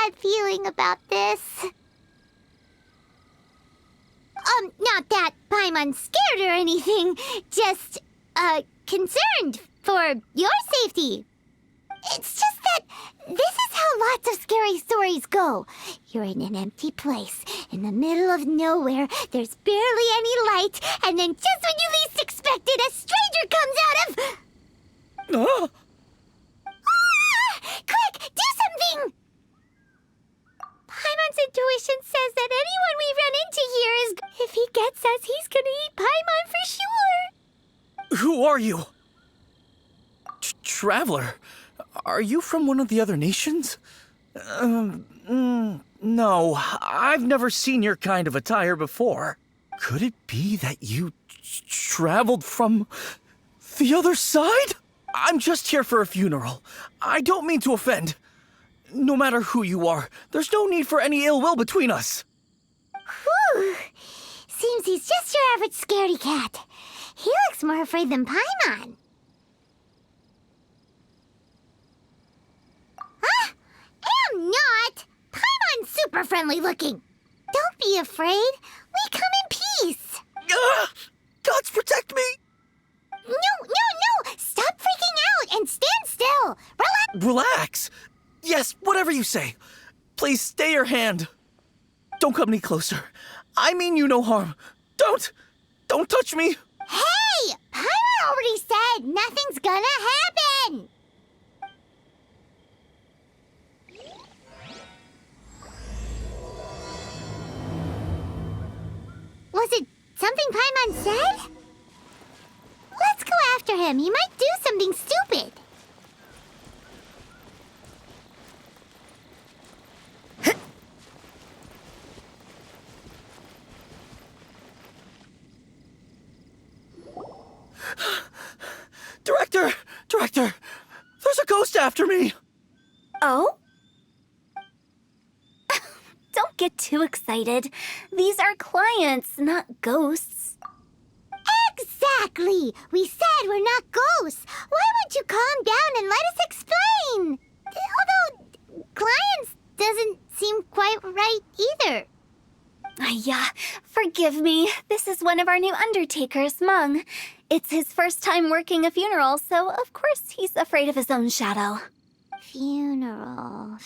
bad feeling about this. Not that Paimon's scared or anything, just, concerned for your safety. It's just that this is how lots of scary stories go. You're in an empty place, in the middle of nowhere, there's barely any light, and then just when you least expect it, a stranger comes out of... Oh! Quick, do something! Paimon's intuition says that anyone we run into here is... If he gets us, he's gonna eat Paimon for sure! Who are you? Traveler, are you from one of the other nations? No, I've never seen your kind of attire before. Could it be that you traveled from the other side? I'm just here for a funeral. I don't mean to offend. No matter who you are, there's no need for any ill will between us. Whew. Seems he's just your average scaredy cat. He looks more afraid than Paimon. Huh? Am not! Paimon's super friendly looking. Don't be afraid. We come in peace. Gods protect me! No! Stop freaking out and stand still. Relax. Relax. Yes, whatever you say. Please stay your hand. Don't come any closer. I mean you no harm. Don't touch me. Hey! Paimon already said nothing's gonna happen. Was it something Paimon said? Let's go after him. He might do something stupid. Director, there's a ghost after me. Oh? Don't get too excited. These are clients, not ghosts. Exactly! We said we're not ghosts. Why won't you calm down and let us explain? Although, clients doesn't seem quite right either. Yeah, forgive me. This is one of our new undertakers, Mung. It's his first time working a funeral, so of course he's afraid of his own shadow. Funeral.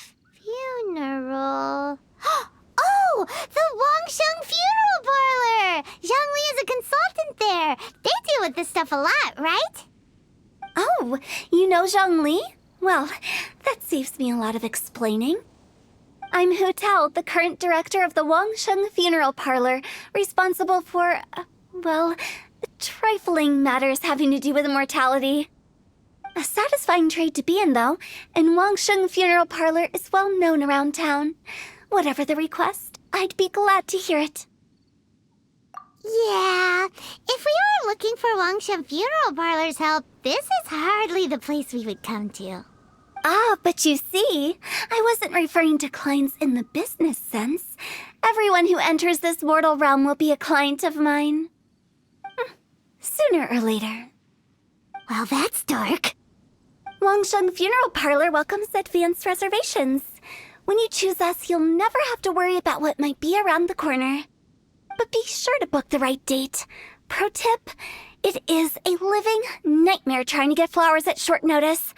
Oh! The Wangsheng Funeral Parlor! Zhongli is a consultant there. They deal with this stuff a lot, right? Oh, you know Zhongli? Well, that saves me a lot of explaining. I'm Hu Tao, the current director of the Wangsheng Funeral Parlor, responsible for, trifling matters having to do with immortality. A satisfying trade to be in, though, and Wangsheng Funeral Parlor is well known around town. Whatever the request, I'd be glad to hear it. Yeah, if we were looking for Wangsheng Funeral Parlor's help, this is hardly the place we would come to. Ah, but you see, I wasn't referring to clients in the business sense. Everyone who enters this mortal realm will be a client of mine. Sooner or later. Well, that's dark. Wangsheng Funeral Parlor welcomes advanced reservations. When you choose us, you'll never have to worry about what might be around the corner. But be sure to book the right date. Pro tip, it is a living nightmare trying to get flowers at short notice.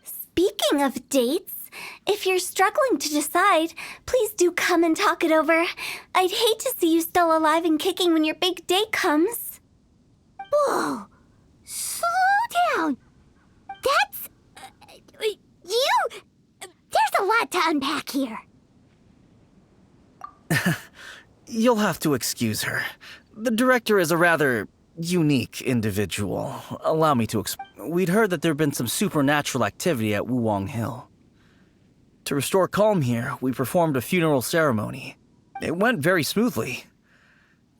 Speaking of dates, if you're struggling to decide, please do come and talk it over. I'd hate to see you still alive and kicking when your big day comes. Whoa! Slow down! That's... you... There's a lot to unpack here. You'll have to excuse her. The director is a rather unique individual. Allow me to explain. We'd heard that there'd been some supernatural activity at Wuwang Hill. To restore calm here, we performed a funeral ceremony. It went very smoothly.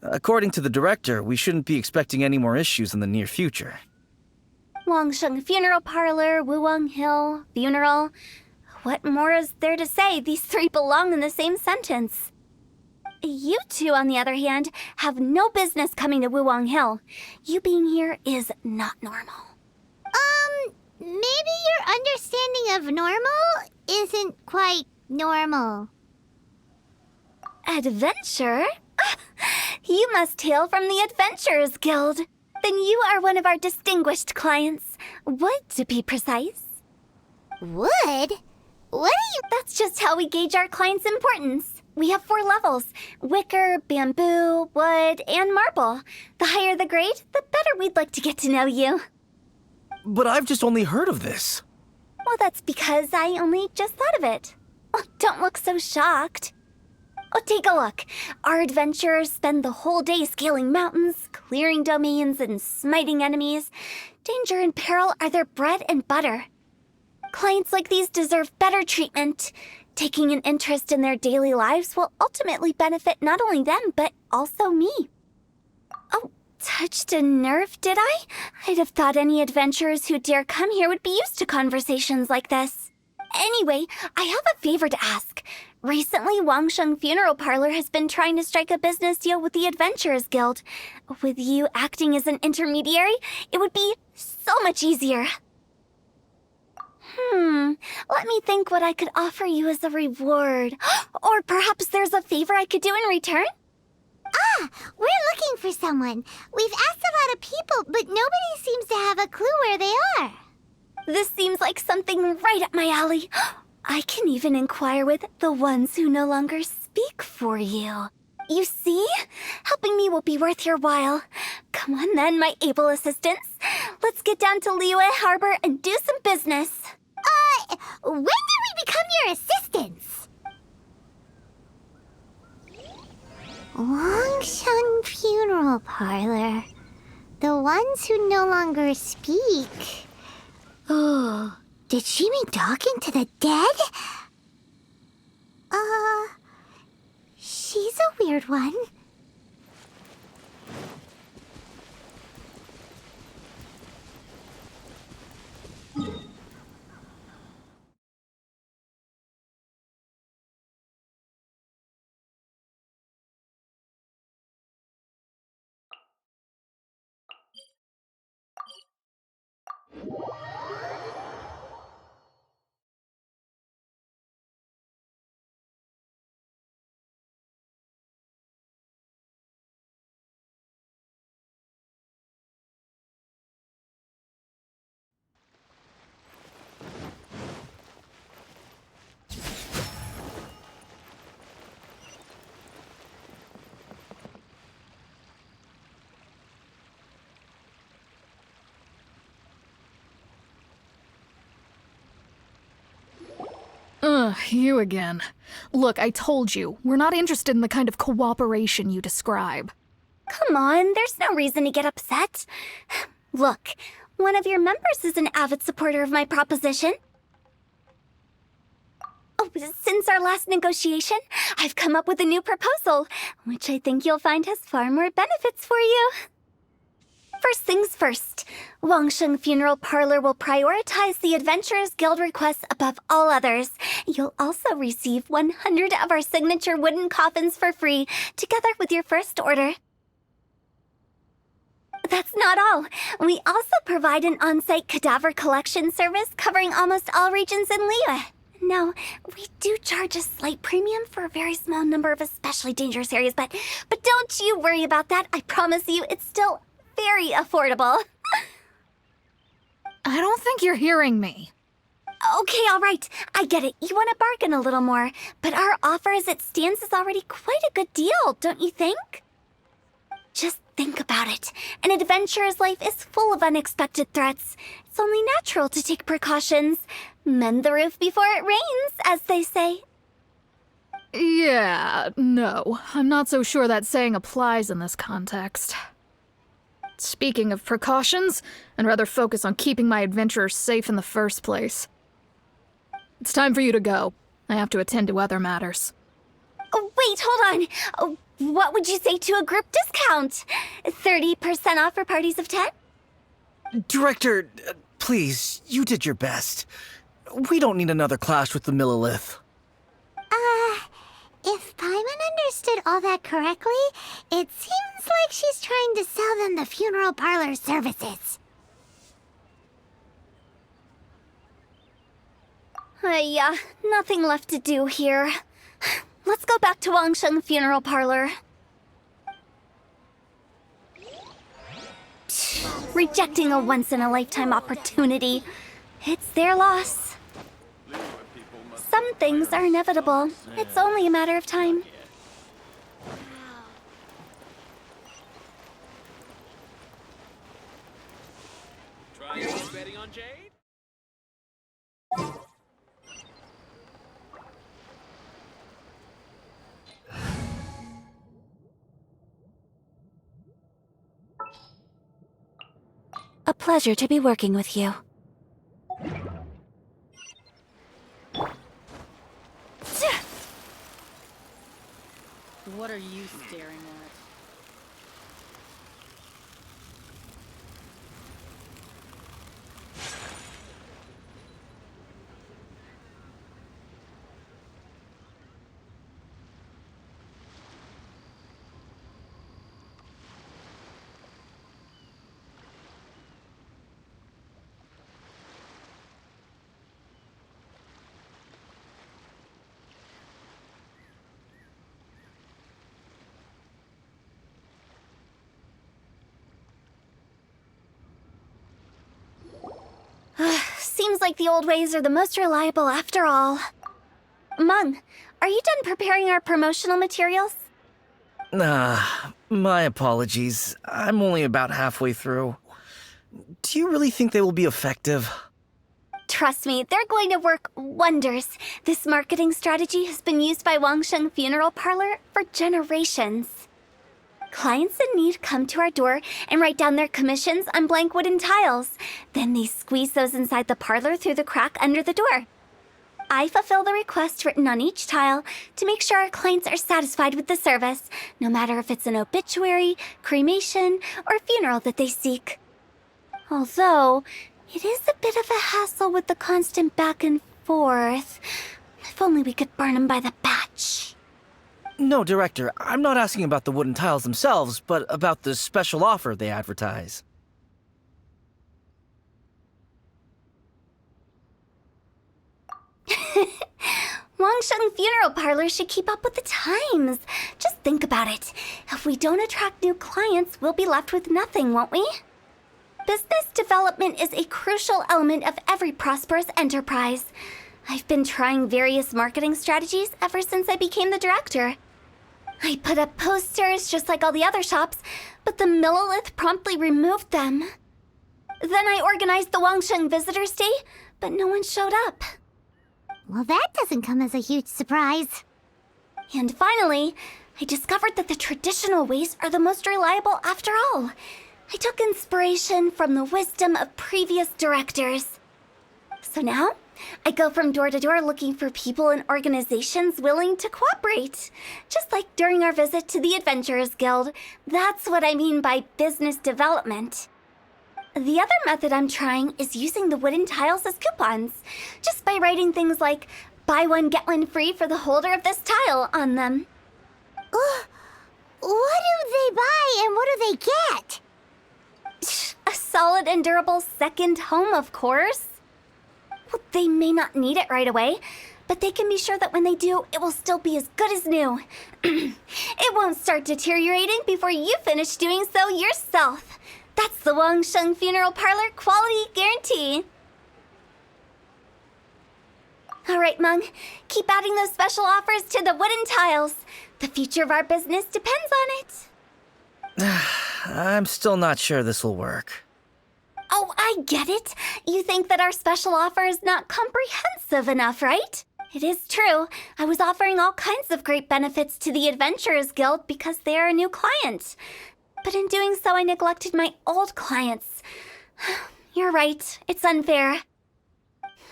According to the director, we shouldn't be expecting any more issues in the near future. Wangsheng Funeral Parlor, Wuwang Hill, funeral. What more is there to say? These three belong in the same sentence. You two, on the other hand, have no business coming to Wuwang Hill. You being here is not normal. maybe your understanding of normal isn't quite normal. Adventure? You must hail from the Adventurers Guild. Then you are one of our distinguished clients. Wood, to be precise. Wood? What are you... That's just how we gauge our clients' importance. We have 4 levels: wicker, bamboo, wood, and marble. The higher the grade, the better we'd like to get to know you. But I've just only heard of this. Well, that's because I only just thought of it. Oh, don't look so shocked. Oh, take a look. Our adventurers spend the whole day scaling mountains, clearing domains, and smiting enemies. Danger and peril are their bread and butter. Clients like these deserve better treatment. Taking an interest in their daily lives will ultimately benefit not only them, but also me. Oh, touched a nerve, did I? I'd have thought any adventurers who dare come here would be used to conversations like this. Anyway, I have a favor to ask. Recently, Wangsheng Funeral Parlor has been trying to strike a business deal with the Adventurers Guild. With you acting as an intermediary, it would be so much easier. Let me think what I could offer you as a reward. Or perhaps there's a favor I could do in return? Ah, we're looking for someone. We've asked a lot of people, but nobody seems to have a clue where they are. This seems like something right up my alley. I can even inquire with the ones who no longer speak for you. You see? Helping me will be worth your while. Come on then, my able assistants. Let's get down to Liyue Harbor and do some business. When did we become your assistants? Wangsheng Funeral Parlor. The ones who no longer speak. Oh, did she mean talking to the dead? She's a weird one. You again. Look, I told you, we're not interested in the kind of cooperation you describe. Come on, there's no reason to get upset. Look, one of your members is an avid supporter of my proposition. Oh, since our last negotiation, I've come up with a new proposal, which I think you'll find has far more benefits for you. First things first, Wangsheng Funeral Parlor will prioritize the Adventurers Guild requests above all others. You'll also receive 100 of our signature wooden coffins for free, together with your first order. That's not all. We also provide an on-site cadaver collection service covering almost all regions in Liyue. Now, we do charge a slight premium for a very small number of especially dangerous areas, but don't you worry about that. I promise you, it's still very affordable. I don't think you're hearing me. Okay, all right. I get it. You want to bargain a little more, but our offer as it stands is already quite a good deal, don't you think? Just think about it. An adventurer's life is full of unexpected threats. It's only natural to take precautions. Mend the roof before it rains, as they say. Yeah, no. I'm not so sure that saying applies in this context. Speaking of precautions, I'd rather focus on keeping my adventurers safe in the first place. It's time for you to go. I have to attend to other matters. Oh, wait, hold on. Oh, what would you say to a group discount? 30% off for parties of 10? Director, please, you did your best. We don't need another clash with the Millilith. If Paimon understood all that correctly, it seems like she's trying to sell them the funeral parlor services. Yeah, nothing left to do here. Let's go back to Wangsheng Funeral Parlor. Rejecting a once-in-a-lifetime opportunity. It's their loss. Some things are inevitable. It's only a matter of time. Betting on Jade? A pleasure to be working with you. What are you staring at? Seems like the old ways are the most reliable after all. Mung, are you done preparing our promotional materials? My apologies. I'm only about halfway through. Do you really think they will be effective? Trust me, they're going to work wonders. This marketing strategy has been used by Wangsheng Funeral Parlor for generations. Clients in need come to our door and write down their commissions on blank wooden tiles. Then they squeeze those inside the parlor through the crack under the door. I fulfill the request written on each tile to make sure our clients are satisfied with the service, no matter if it's an obituary, cremation, or funeral that they seek. Although, it is a bit of a hassle with the constant back and forth. If only we could burn them by the batch. No, Director, I'm not asking about the wooden tiles themselves, but about the special offer they advertise. Wangsheng Funeral Parlor should keep up with the times. Just think about it. If we don't attract new clients, we'll be left with nothing, won't we? Business development is a crucial element of every prosperous enterprise. I've been trying various marketing strategies ever since I became the director. I put up posters just like all the other shops, but the Millelith promptly removed them. Then I organized the Wangsheng Visitors Day, but no one showed up. Well, that doesn't come as a huge surprise. And finally, I discovered that the traditional ways are the most reliable after all. I took inspiration from the wisdom of previous directors. So now, I go from door to door looking for people and organizations willing to cooperate. Just like during our visit to the Adventurers Guild. That's what I mean by business development. The other method I'm trying is using the wooden tiles as coupons. Just by writing things like, buy one, get one free for the holder of this tile on them. What do they buy and what do they get? A solid and durable second home, of course. Well, they may not need it right away, but they can be sure that when they do, it will still be as good as new. It won't start deteriorating before you finish doing so yourself. That's the Wangsheng Funeral Parlor quality guarantee. All right, Mung, keep adding those special offers to the wooden tiles. The future of our business depends on it. I'm still not sure this will work. Oh, I get it. You think that our special offer is not comprehensive enough, right? It is true. I was offering all kinds of great benefits to the Adventurers Guild because they are a new client. But in doing so, I neglected my old clients. You're right. It's unfair.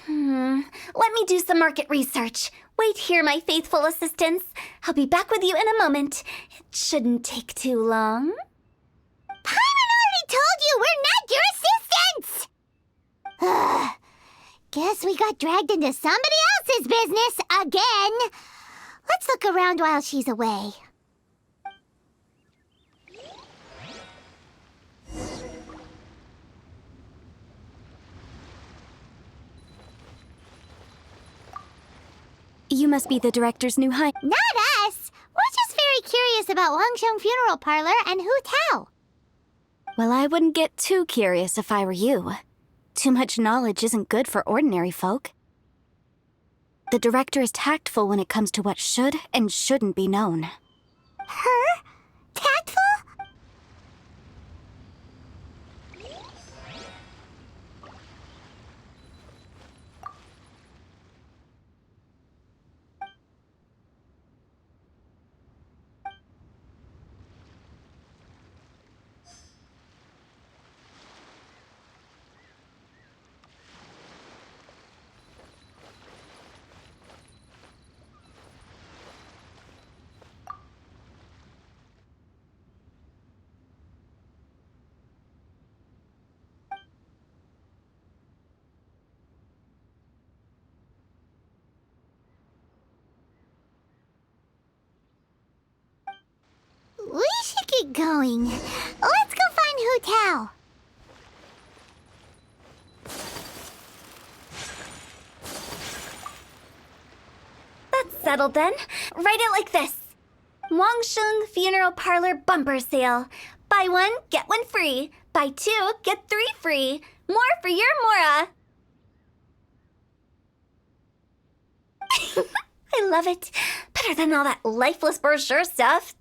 Let me do some market research. Wait here, my faithful assistants. I'll be back with you in a moment. It shouldn't take too long. Paimon already told you we're not your assistants! Guess we got dragged into somebody else's business again. Let's look around while she's away. You must be the director's new hire. Not us! We're just very curious about Wangsheng Funeral Parlor and Hu Tao. Well, I wouldn't get too curious if I were you. Too much knowledge isn't good for ordinary folk. The director is tactful when it comes to what should and shouldn't be known. Her? Tactful? We should get going. Let's go find Hu Tao. That's settled then. Write it like this. Wangsheng Funeral Parlor Bumper Sale. Buy one, get one free. Buy two, get three free. More for your Mora. I love it. Better than all that lifeless brochure stuff.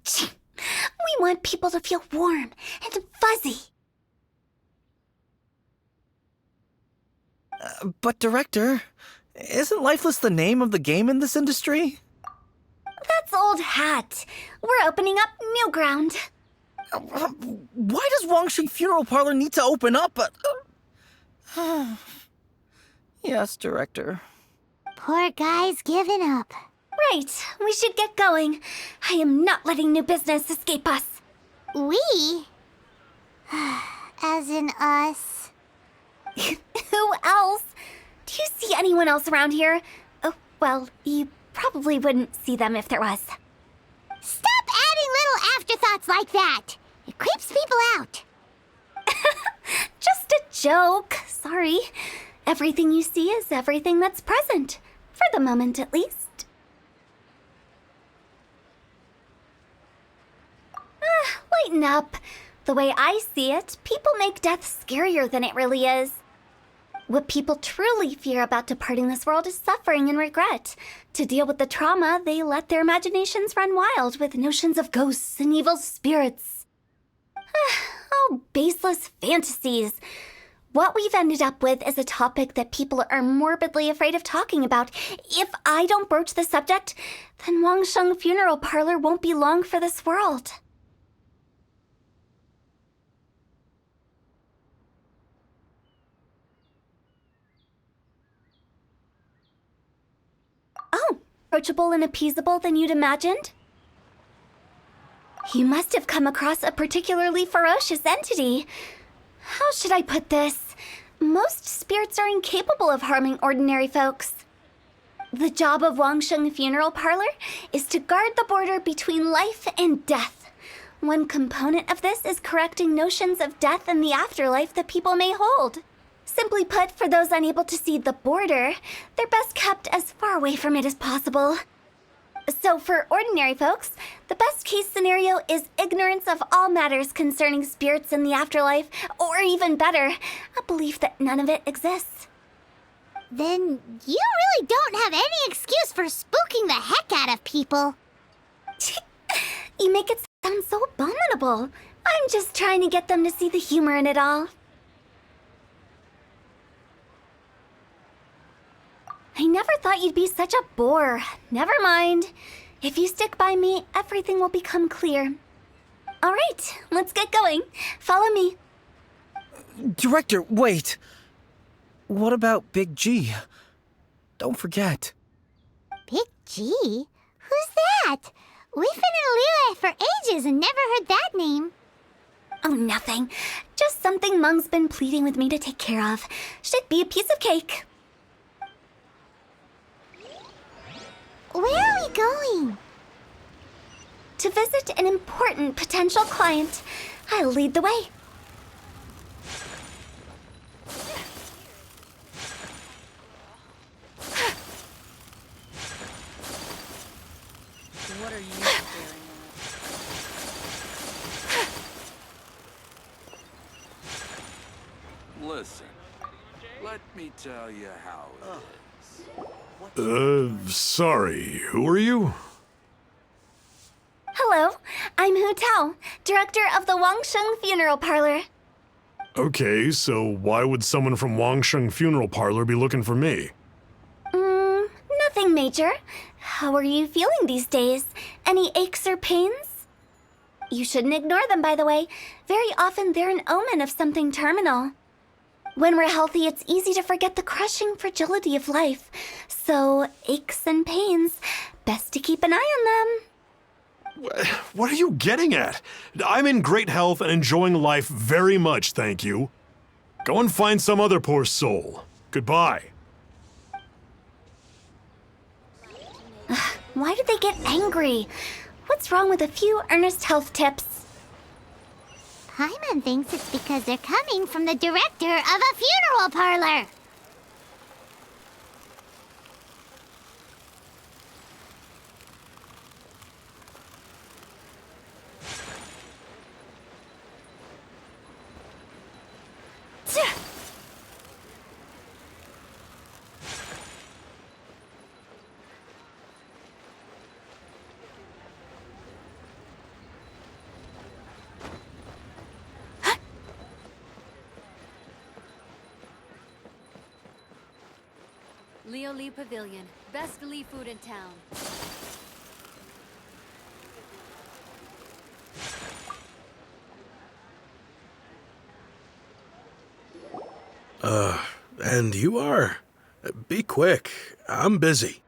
We want people to feel warm and fuzzy. But, Director, isn't Lifeless the name of the game in this industry? That's old hat. We're opening up new ground. Why does Wangsheng Funeral Parlor need to open up? Yes, Director. Poor guy's given up. Right, we should get going. I am not letting new business escape us. We? As in us. Who else? Do you see anyone else around here? Oh, well, you probably wouldn't see them if there was. Stop adding little afterthoughts like that. It creeps people out. Just a joke. Sorry. Everything you see is everything that's present. For the moment, at least. Lighten up. The way I see it, people make death scarier than it really is. What people truly fear about departing this world is suffering and regret. To deal with the trauma, they let their imaginations run wild with notions of ghosts and evil spirits. Oh, baseless fantasies. What we've ended up with is a topic that people are morbidly afraid of talking about. If I don't broach the subject, then Wangsheng Funeral Parlor won't be long for this world. Oh, approachable and appeasable than you'd imagined? You must have come across a particularly ferocious entity. How should I put this? Most spirits are incapable of harming ordinary folks. The job of Wangsheng Funeral Parlor is to guard the border between life and death. One component of this is correcting notions of death and the afterlife that people may hold. Simply put, for those unable to see the border, they're best kept as far away from it as possible. So for ordinary folks, the best case scenario is ignorance of all matters concerning spirits in the afterlife, or even better, a belief that none of it exists. Then you really don't have any excuse for spooking the heck out of people. You make it sound so abominable. I'm just trying to get them to see the humor in it all. I never thought you'd be such a bore. Never mind. If you stick by me, everything will become clear. All right, let's get going. Follow me. Director, wait. What about Big G? Don't forget. Big G? Who's that? We've been in Liyue for ages and never heard that name. Oh, nothing. Just something Mung's been pleading with me to take care of. Should be a piece of cake. Where are we going? To visit an important potential client. I'll lead the way. What are you staring at? Listen, let me tell you how it is. Sorry, who are you? Hello, I'm Hu Tao, director of the Wangsheng Funeral Parlor. Okay, so why would someone from Wangsheng Funeral Parlor be looking for me? Nothing major. How are you feeling these days? Any aches or pains? You shouldn't ignore them, by the way. Very often they're an omen of something terminal. When we're healthy, it's easy to forget the crushing fragility of life. So, aches and pains, best to keep an eye on them. What are you getting at? I'm in great health and enjoying life very much, thank you. Go and find some other poor soul. Goodbye. Why did they get angry? What's wrong with a few earnest health tips? Paimon thinks it's because they're coming from the director of a funeral parlor. Leo Lee Pavilion. Best Lee food in town. And you are? Be quick. I'm busy.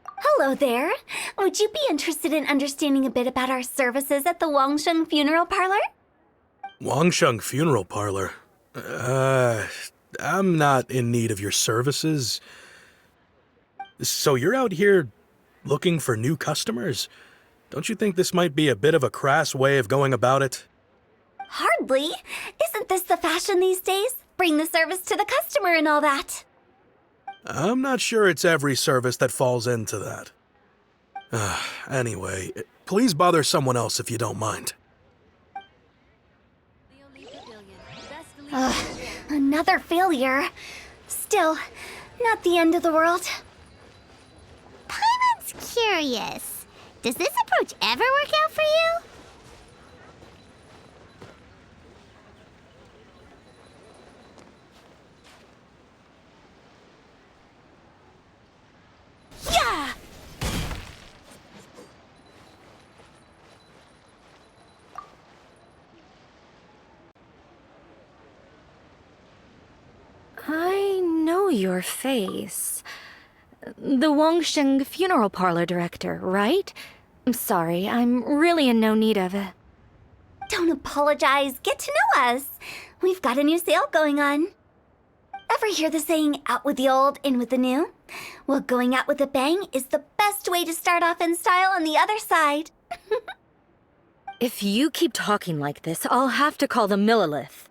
Hello there. Would you be interested in understanding a bit about our services at the Wangsheng Funeral Parlor? Wangsheng Funeral Parlor? I'm not in need of your services. So you're out here looking for new customers? Don't you think this might be a bit of a crass way of going about it? Hardly. Isn't this the fashion these days? Bring the service to the customer and all that. I'm not sure it's every service that falls into that. Anyway, please bother someone else if you don't mind. Leo Lee Pavilion. Best Lee food in town. Another failure. Still, not the end of the world. Paimon's curious. Does this approach ever work out for you? Yeah! I know your face. The Wangsheng Funeral Parlor director, right? I'm sorry, I'm really in no need of it. Don't apologize. Get to know us. We've got a new sale going on. Ever hear the saying, out with the old, in with the new? Well, going out with a bang is the best way to start off in style on the other side. If you keep talking like this, I'll have to call the Millilith.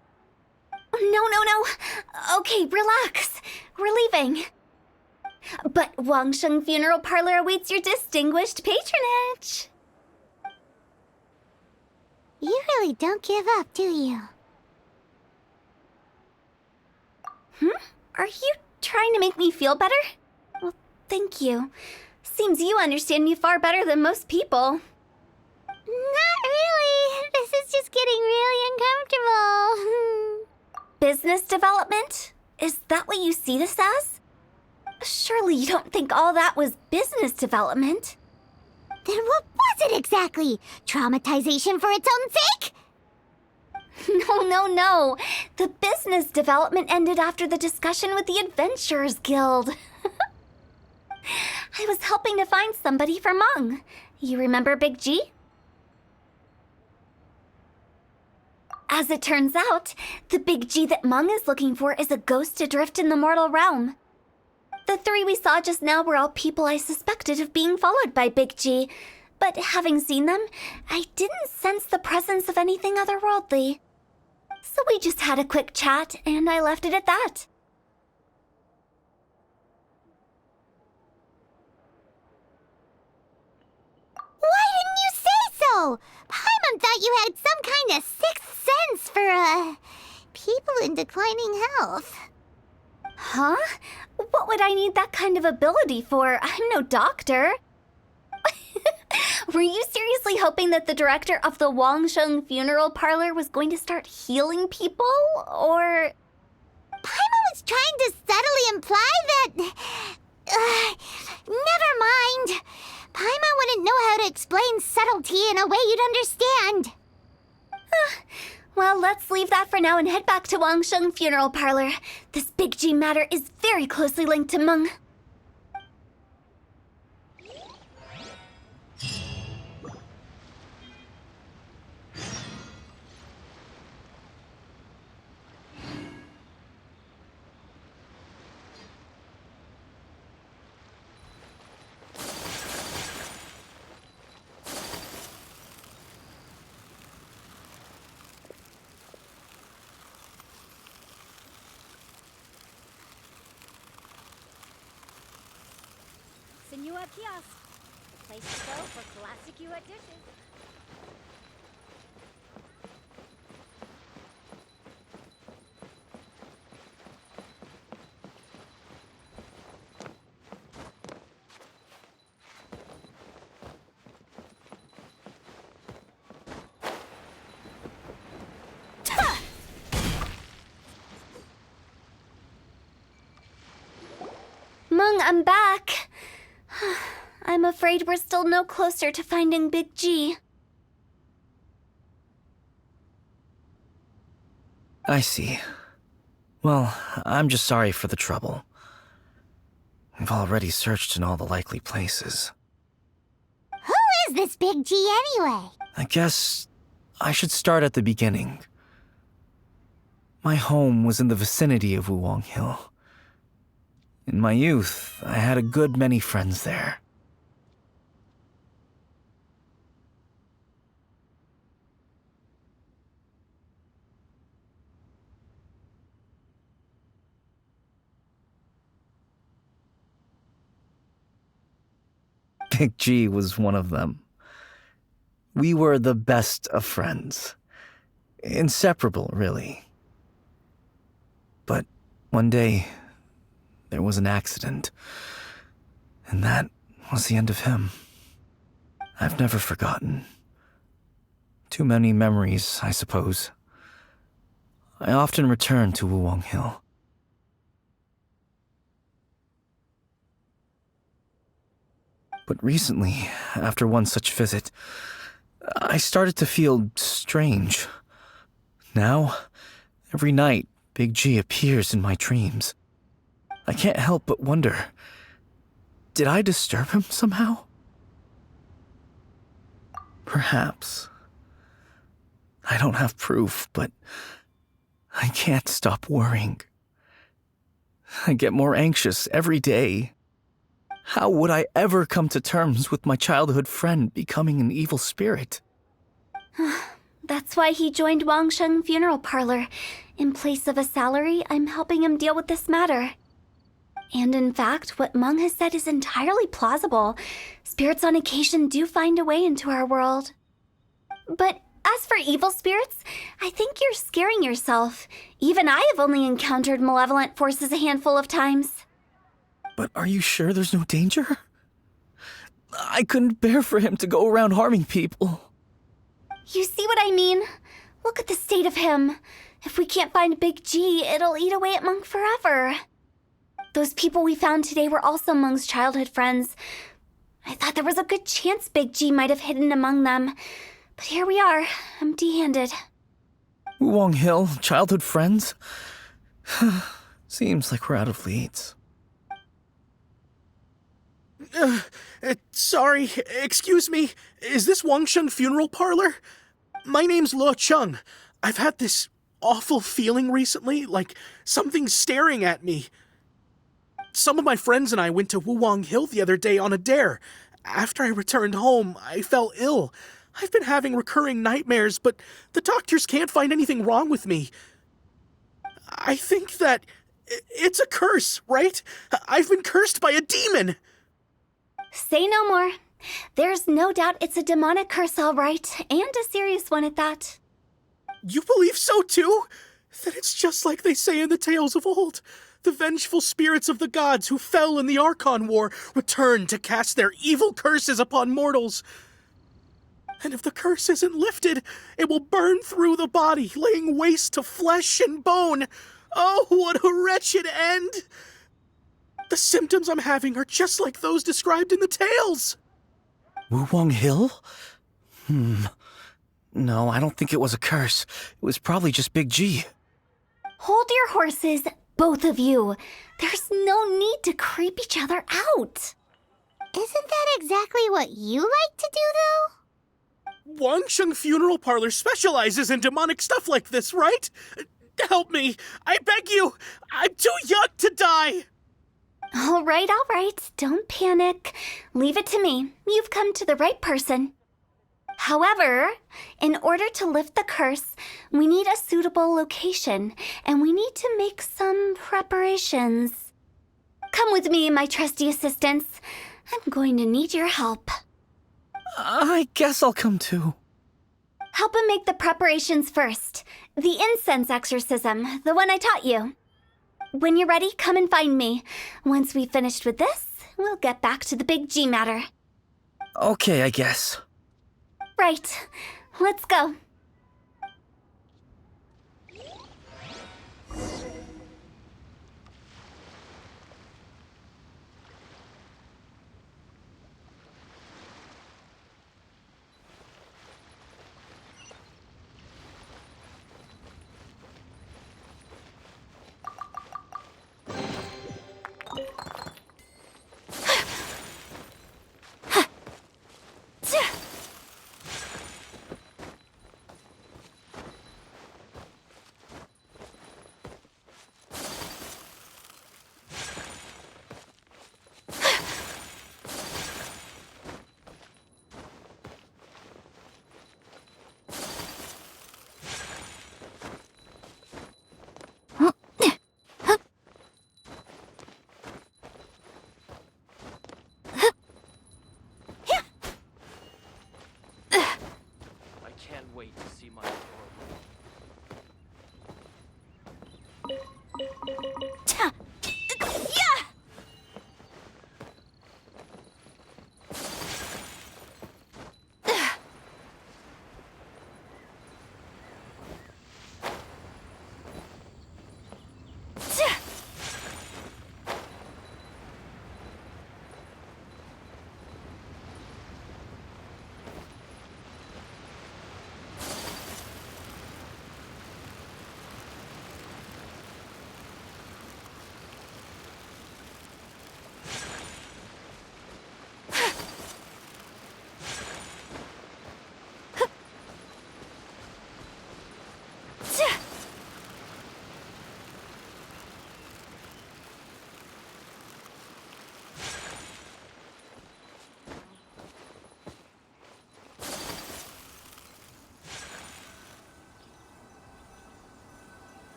No. Okay, relax. We're leaving. But Wangsheng Funeral Parlor awaits your distinguished patronage. You really don't give up, do you? Are you trying to make me feel better? Well, thank you. Seems you understand me far better than most people. Not really. This is just getting really uncomfortable. Business development? Is that what you see this as? Surely you don't think all that was business development. Then what was it exactly? Traumatization for its own sake? No. The business development ended after the discussion with the Adventurers Guild. I was helping to find somebody for Meng. You remember Big G? As it turns out, the Big G that Meng is looking for is a ghost adrift in the mortal realm. The three we saw just now were all people I suspected of being followed by Big G, but having seen them, I didn't sense the presence of anything otherworldly. So we just had a quick chat, and I left it at that. know. Paimon thought you had some kind of sixth sense for, people in declining health. Huh? What would I need that kind of ability for? I'm no doctor. Were you seriously hoping that the director of the Wangsheng Funeral Parlor was going to start healing people? Or... Paimon was trying to subtly imply that... never mind. Paimon wouldn't know how to explain subtlety in a way you'd understand. Well, let's leave that for now and head back to Wangsheng Funeral Parlor. This Big G matter is very closely linked to Meng. Senua Kiosk. Place to go for classic Yua dishes. Meng, I'm back. I'm afraid we're still no closer to finding Big G. I see. Well, I'm just sorry for the trouble. We've already searched in all the likely places. Who is this Big G anyway? I guess I should start at the beginning. My home was in the vicinity of Wuwang Hill. In my youth, I had a good many friends there. Big G was one of them. We were the best of friends. Inseparable, really. But one day, there was an accident, and that was the end of him. I've never forgotten. Too many memories, I suppose. I often return to Wuwang Hill. But recently, after one such visit, I started to feel strange. Now, every night, Big G appears in my dreams. I can't help but wonder, did I disturb him somehow? Perhaps. I don't have proof, but I can't stop worrying. I get more anxious every day. How would I ever come to terms with my childhood friend becoming an evil spirit? That's why he joined Wangsheng Funeral Parlor. In place of a salary, I'm helping him deal with this matter. And in fact, what Meng has said is entirely plausible. Spirits on occasion do find a way into our world. But as for evil spirits, I think you're scaring yourself. Even I have only encountered malevolent forces a handful of times. But are you sure there's no danger? I couldn't bear for him to go around harming people. You see what I mean? Look at the state of him. If we can't find Big G, it'll eat away at Meng forever. Those people we found today were also Meng's childhood friends. I thought there was a good chance Big G might have hidden among them. But here we are, empty-handed. Wuwang Hill, childhood friends? Seems like we're out of leads. Sorry, excuse me. Is this Wangsheng Funeral Parlor? My name's Luo Chung. I've had this awful feeling recently, like something's staring at me. Some of my friends and I went to Wuwang Hill the other day on a dare. After I returned home, I fell ill. I've been having recurring nightmares, but the doctors can't find anything wrong with me. I think that it's a curse, right? I've been cursed by a demon. Say no more. There's no doubt it's a demonic curse, all right, and a serious one at that. You believe so too? Then it's just like they say in the tales of old. The vengeful spirits of the gods who fell in the Archon War return to cast their evil curses upon mortals. And if the curse isn't lifted, it will burn through the body, laying waste to flesh and bone. Oh, what a wretched end! The symptoms I'm having are just like those described in the tales. Wuwang Hill? No, I don't think it was a curse. It was probably just Big G. Hold your horses, both of you. There's no need to creep each other out. Isn't that exactly what you like to do, though? Wangsheng Funeral Parlor specializes in demonic stuff like this, right? Help me. I beg you. I'm too young to die. All right. Don't panic. Leave it to me. You've come to the right person. However, in order to lift the curse, we need a suitable location, and we need to make some preparations. Come with me, my trusty assistants. I'm going to need your help. I guess I'll come too. Help him make the preparations first. The incense exorcism, the one I taught you. When you're ready, come and find me. Once we've finished with this, we'll get back to the Big G matter. Okay, I guess. Right. Let's go. I can't wait to see my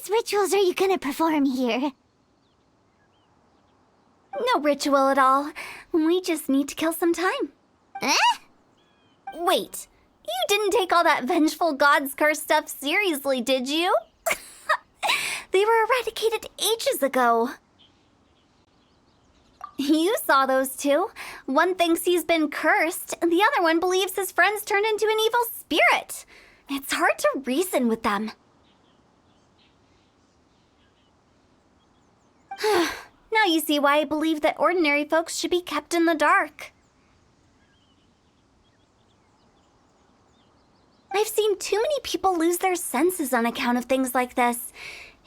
serious rituals are you gonna perform here? No ritual at all. We just need to kill some time. Eh? Wait, you didn't take all that vengeful God's curse stuff seriously, did you? They were eradicated ages ago. You saw those two. One thinks he's been cursed, and the other one believes his friends turned into an evil spirit. It's hard to reason with them. Now you see why I believe that ordinary folks should be kept in the dark. I've seen too many people lose their senses on account of things like this.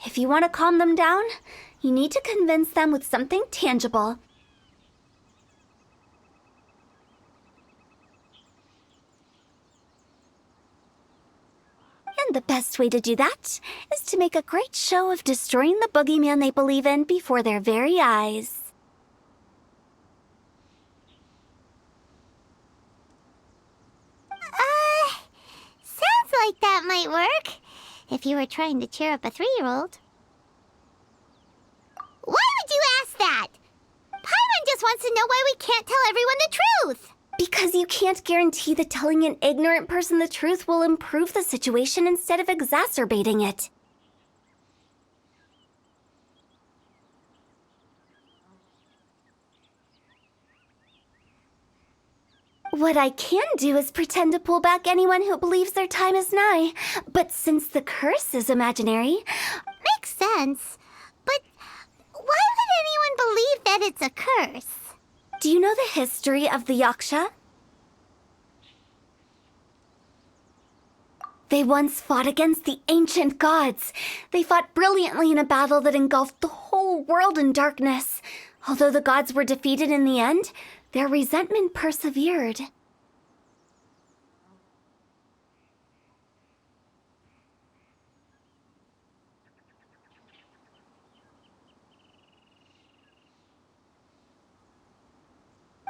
If you want to calm them down, you need to convince them with something tangible. And the best way to do that is to make a great show of destroying the boogeyman they believe in before their very eyes. Sounds like that might work. If you were trying to cheer up a 3-year-old. Why would you ask that? Paimon just wants to know why we can't tell everyone the truth. Because you can't guarantee that telling an ignorant person the truth will improve the situation instead of exacerbating it. What I can do is pretend to pull back anyone who believes their time is nigh. But since the curse is imaginary... Makes sense. But why would anyone believe that it's a curse? Do you know the history of the Yaksha? They once fought against the ancient gods. They fought brilliantly in a battle that engulfed the whole world in darkness. Although the gods were defeated in the end, their resentment persevered.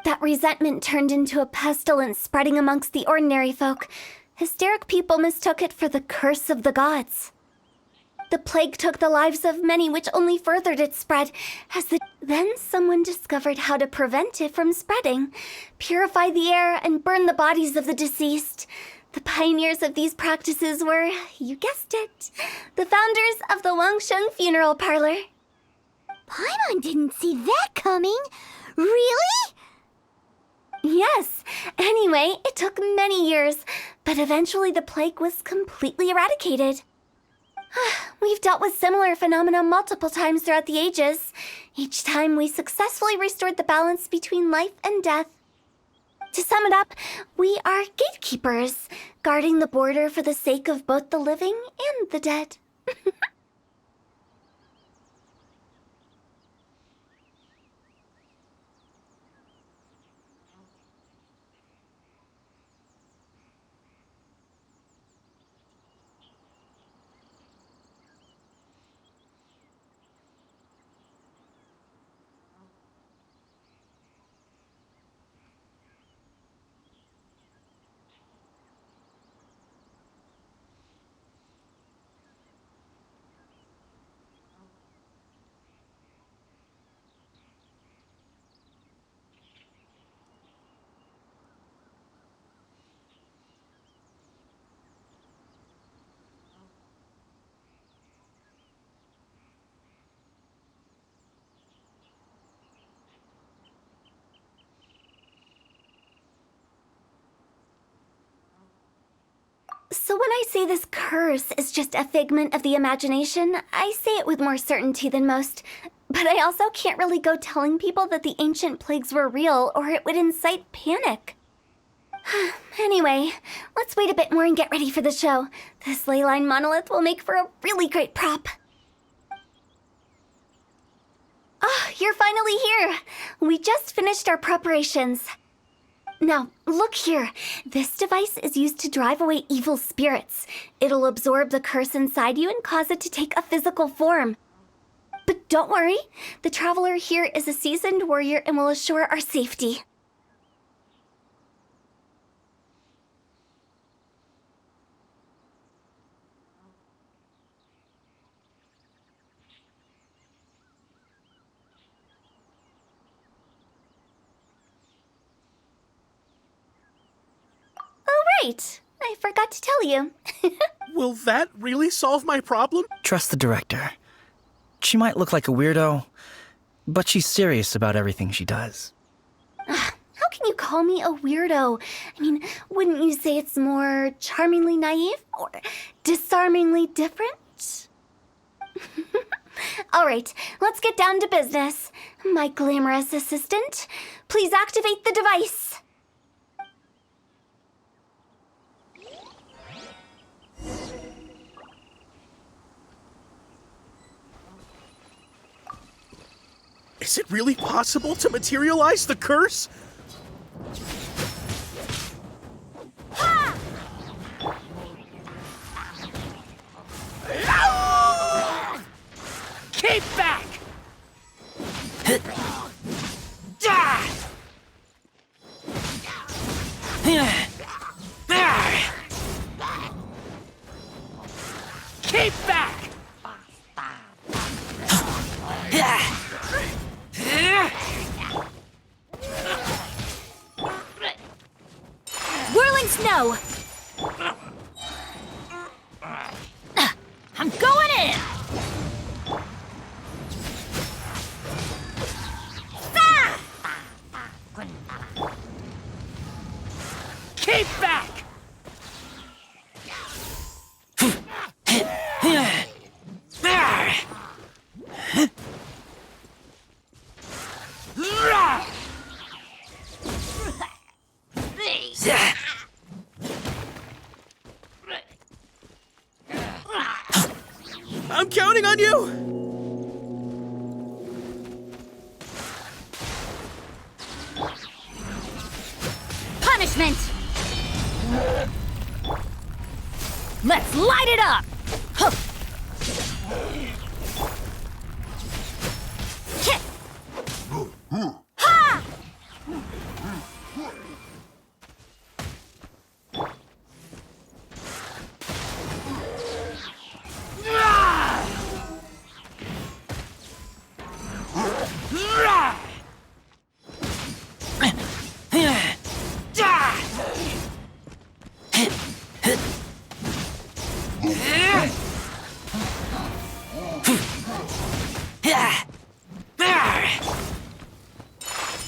That resentment turned into a pestilence spreading amongst the ordinary folk. Hysteric people mistook it for the curse of the gods. The plague took the lives of many, which only furthered its spread. Then someone discovered how to prevent it from spreading, purify the air, and burn the bodies of the deceased. The pioneers of these practices were, you guessed it, the founders of the Wangsheng Funeral Parlor. Paimon didn't see that coming. Really? Yes. Anyway, it took many years, but eventually the plague was completely eradicated. We've dealt with similar phenomena multiple times throughout the ages. Each time we successfully restored the balance between life and death. To sum it up, we are gatekeepers, guarding the border for the sake of both the living and the dead. So when I say this curse is just a figment of the imagination, I say it with more certainty than most. But I also can't really go telling people that the ancient plagues were real, or it would incite panic. Anyway, let's wait a bit more and get ready for the show. This leyline monolith will make for a really great prop. Ah, you're finally here! We just finished our preparations. Now, look here. This device is used to drive away evil spirits. It'll absorb the curse inside you and cause it to take a physical form. But don't worry, the traveler here is a seasoned warrior and will assure our safety. right. I forgot to tell you. Will that really solve my problem? Trust the director. She might look like a weirdo, but she's serious about everything she does. How can you call me a weirdo? I mean, wouldn't you say it's more charmingly naive or disarmingly different? All right, let's get down to business. My glamorous assistant, please activate the device. Is it really possible to materialize the curse? Keep back! Keep back! Whirling snow! I'm going in! Keep back! I'm counting on you! Punishment! Let's light it up! Huh. Hit. Ha!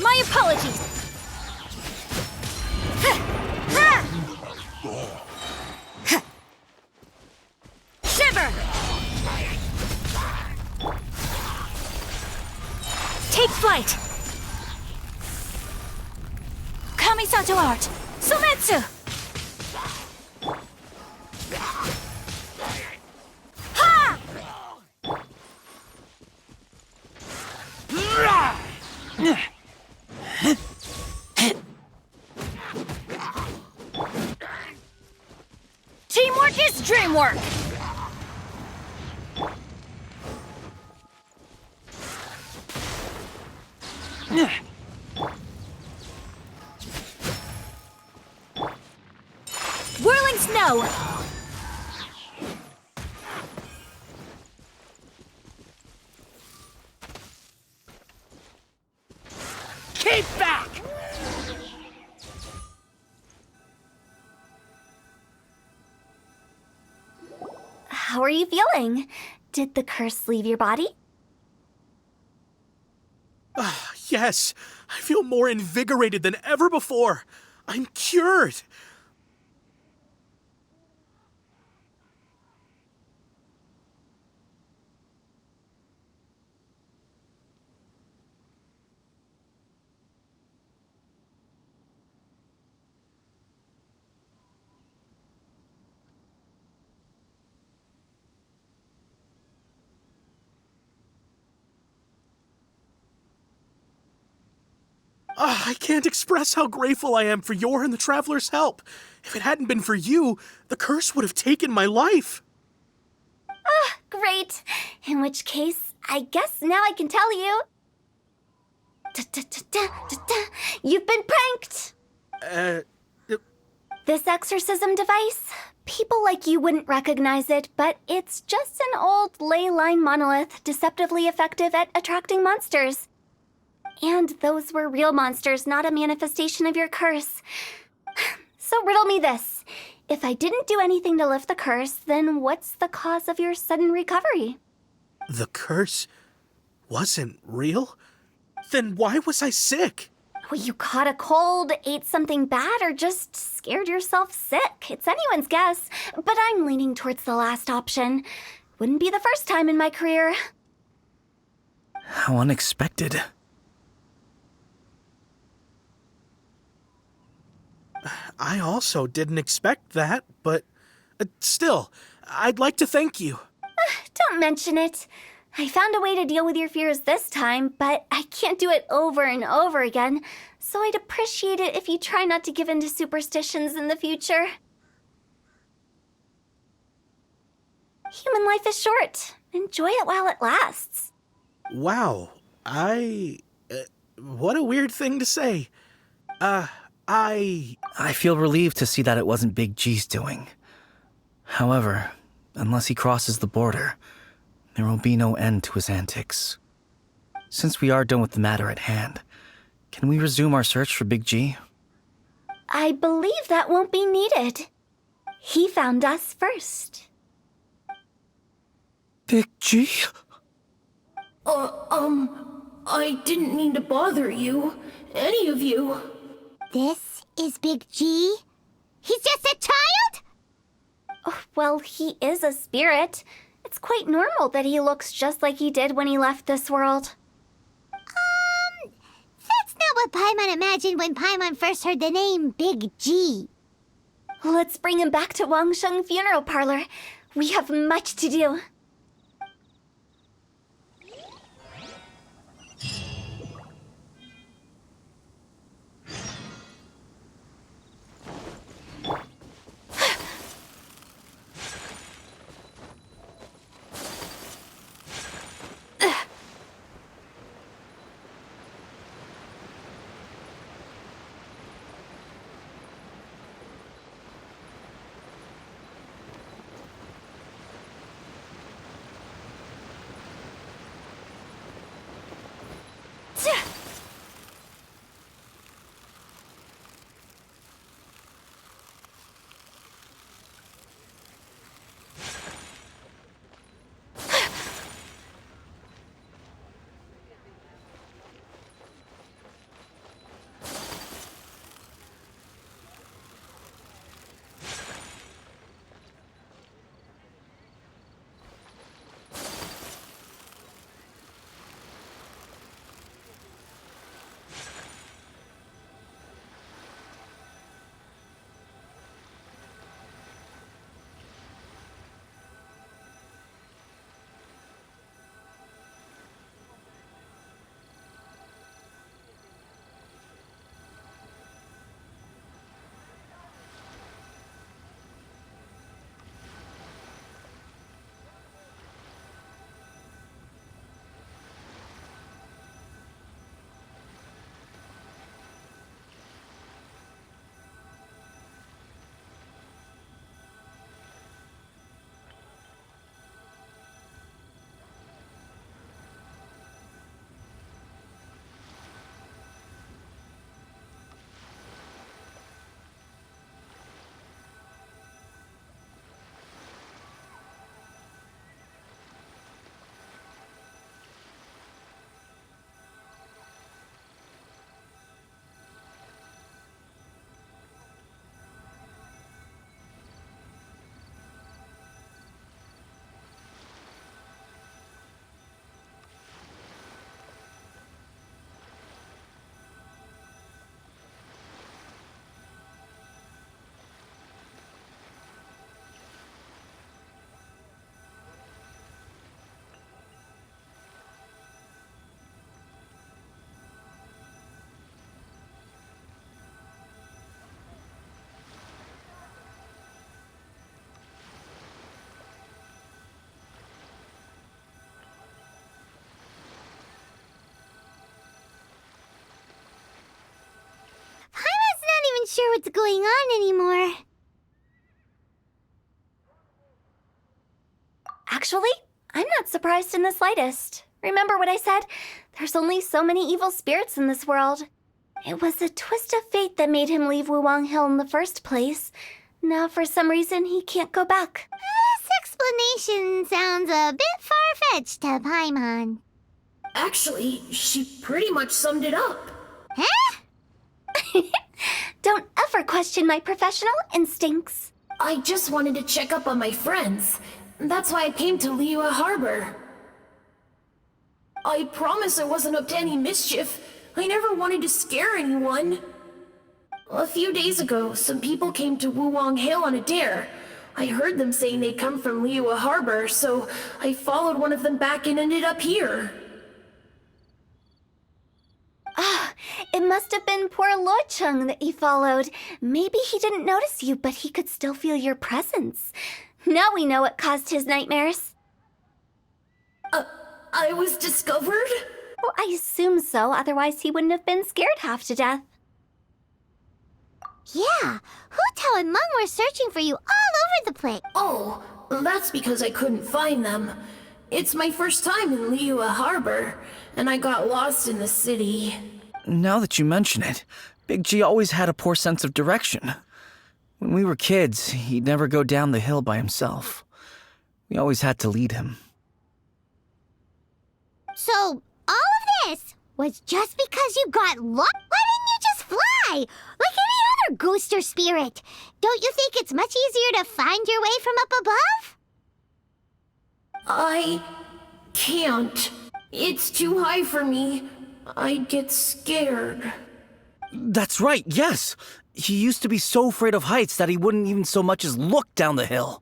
My apologies! Shiver! Take flight! Kamisato art! Sumetsu! Ha! Teamwork is dreamwork! Whirling snow! Keep back! How are you feeling? Did the curse leave your body? Yes, I feel more invigorated than ever before. I'm cured. I can't express how grateful I am for your and the Traveler's help. If it hadn't been for you, the curse would have taken my life. Great. In which case, I guess now I can tell you. You've been pranked! This exorcism device, people like you wouldn't recognize it, but it's just an old ley line monolith deceptively effective at attracting monsters. And those were real monsters, not a manifestation of your curse. So riddle me this. If I didn't do anything to lift the curse, then what's the cause of your sudden recovery? The curse wasn't real? Then why was I sick? Well, you caught a cold, ate something bad, or just scared yourself sick. It's anyone's guess, but I'm leaning towards the last option. Wouldn't be the first time in my career. How unexpected. I also didn't expect that, but still, I'd like to thank you. Don't mention it. I found a way to deal with your fears this time, but I can't do it over and over again, so I'd appreciate it if you try not to give in to superstitions in the future. Human life is short. Enjoy it while it lasts. Wow, what a weird thing to say. I feel relieved to see that it wasn't Big G's doing. However, unless he crosses the border, there will be no end to his antics. Since we are done with the matter at hand, can we resume our search for Big G? I believe that won't be needed. He found us first. Big G? I didn't mean to bother you. Any of you. This is Big G? He's just a child? Oh, well, he is a spirit. It's quite normal that he looks just like he did when he left this world. That's not what Paimon imagined when Paimon first heard the name Big G. Let's bring him back to Wangsheng Funeral Parlor. We have much to do. Sure what's going on anymore. Actually, I'm not surprised in the slightest. Remember what I said? There's only so many evil spirits in this world. It was a twist of fate that made him leave Wuwang Hill in the first place. Now, for some reason, he can't go back. This explanation sounds a bit far-fetched to Paimon. Actually, she pretty much summed it up. Huh? Don't ever question my professional instincts. I just wanted to check up on my friends. That's why I came to Liyue Harbor. I promise I wasn't up to any mischief. I never wanted to scare anyone. A few days ago, some people came to Wuwang Hill on a dare. I heard them saying they'd come from Liyue Harbor, so I followed one of them back and ended up here. It must have been poor Luocheng that you followed. Maybe he didn't notice you, but he could still feel your presence. Now we know what caused his nightmares. I was discovered? Well, I assume so, otherwise he wouldn't have been scared half to death. Yeah, Hu and Meng were searching for you all over the place. Oh, that's because I couldn't find them. It's my first time in Liyue Harbor, and I got lost in the city. Now that you mention it, Big G always had a poor sense of direction. When we were kids, he'd never go down the hill by himself. We always had to lead him. So, all of this was just because you got lost? Why didn't you just fly? Like any other ghost or spirit? Don't you think it's much easier to find your way from up above? I can't. It's too high for me. I'd get scared. That's right, yes! He used to be so afraid of heights that he wouldn't even so much as look down the hill.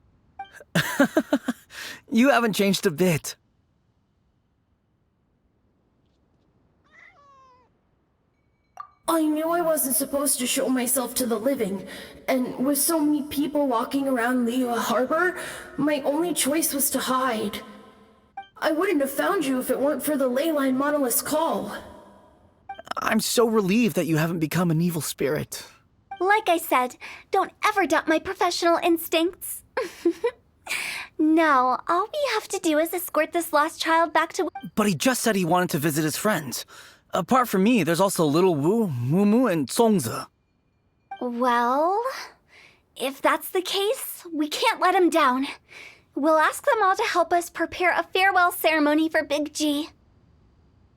You haven't changed a bit. I knew I wasn't supposed to show myself to the living, and with so many people walking around Liyue Harbor, my only choice was to hide. I wouldn't have found you if it weren't for the Leyline Monolith's call. I'm so relieved that you haven't become an evil spirit. Like I said, don't ever doubt my professional instincts. Now, all we have to do is escort this lost child back to... But he just said he wanted to visit his friends. Apart from me, there's also Little Wu, Mumu, and Songzi. Well, if that's the case, we can't let him down. We'll ask them all to help us prepare a farewell ceremony for Big G.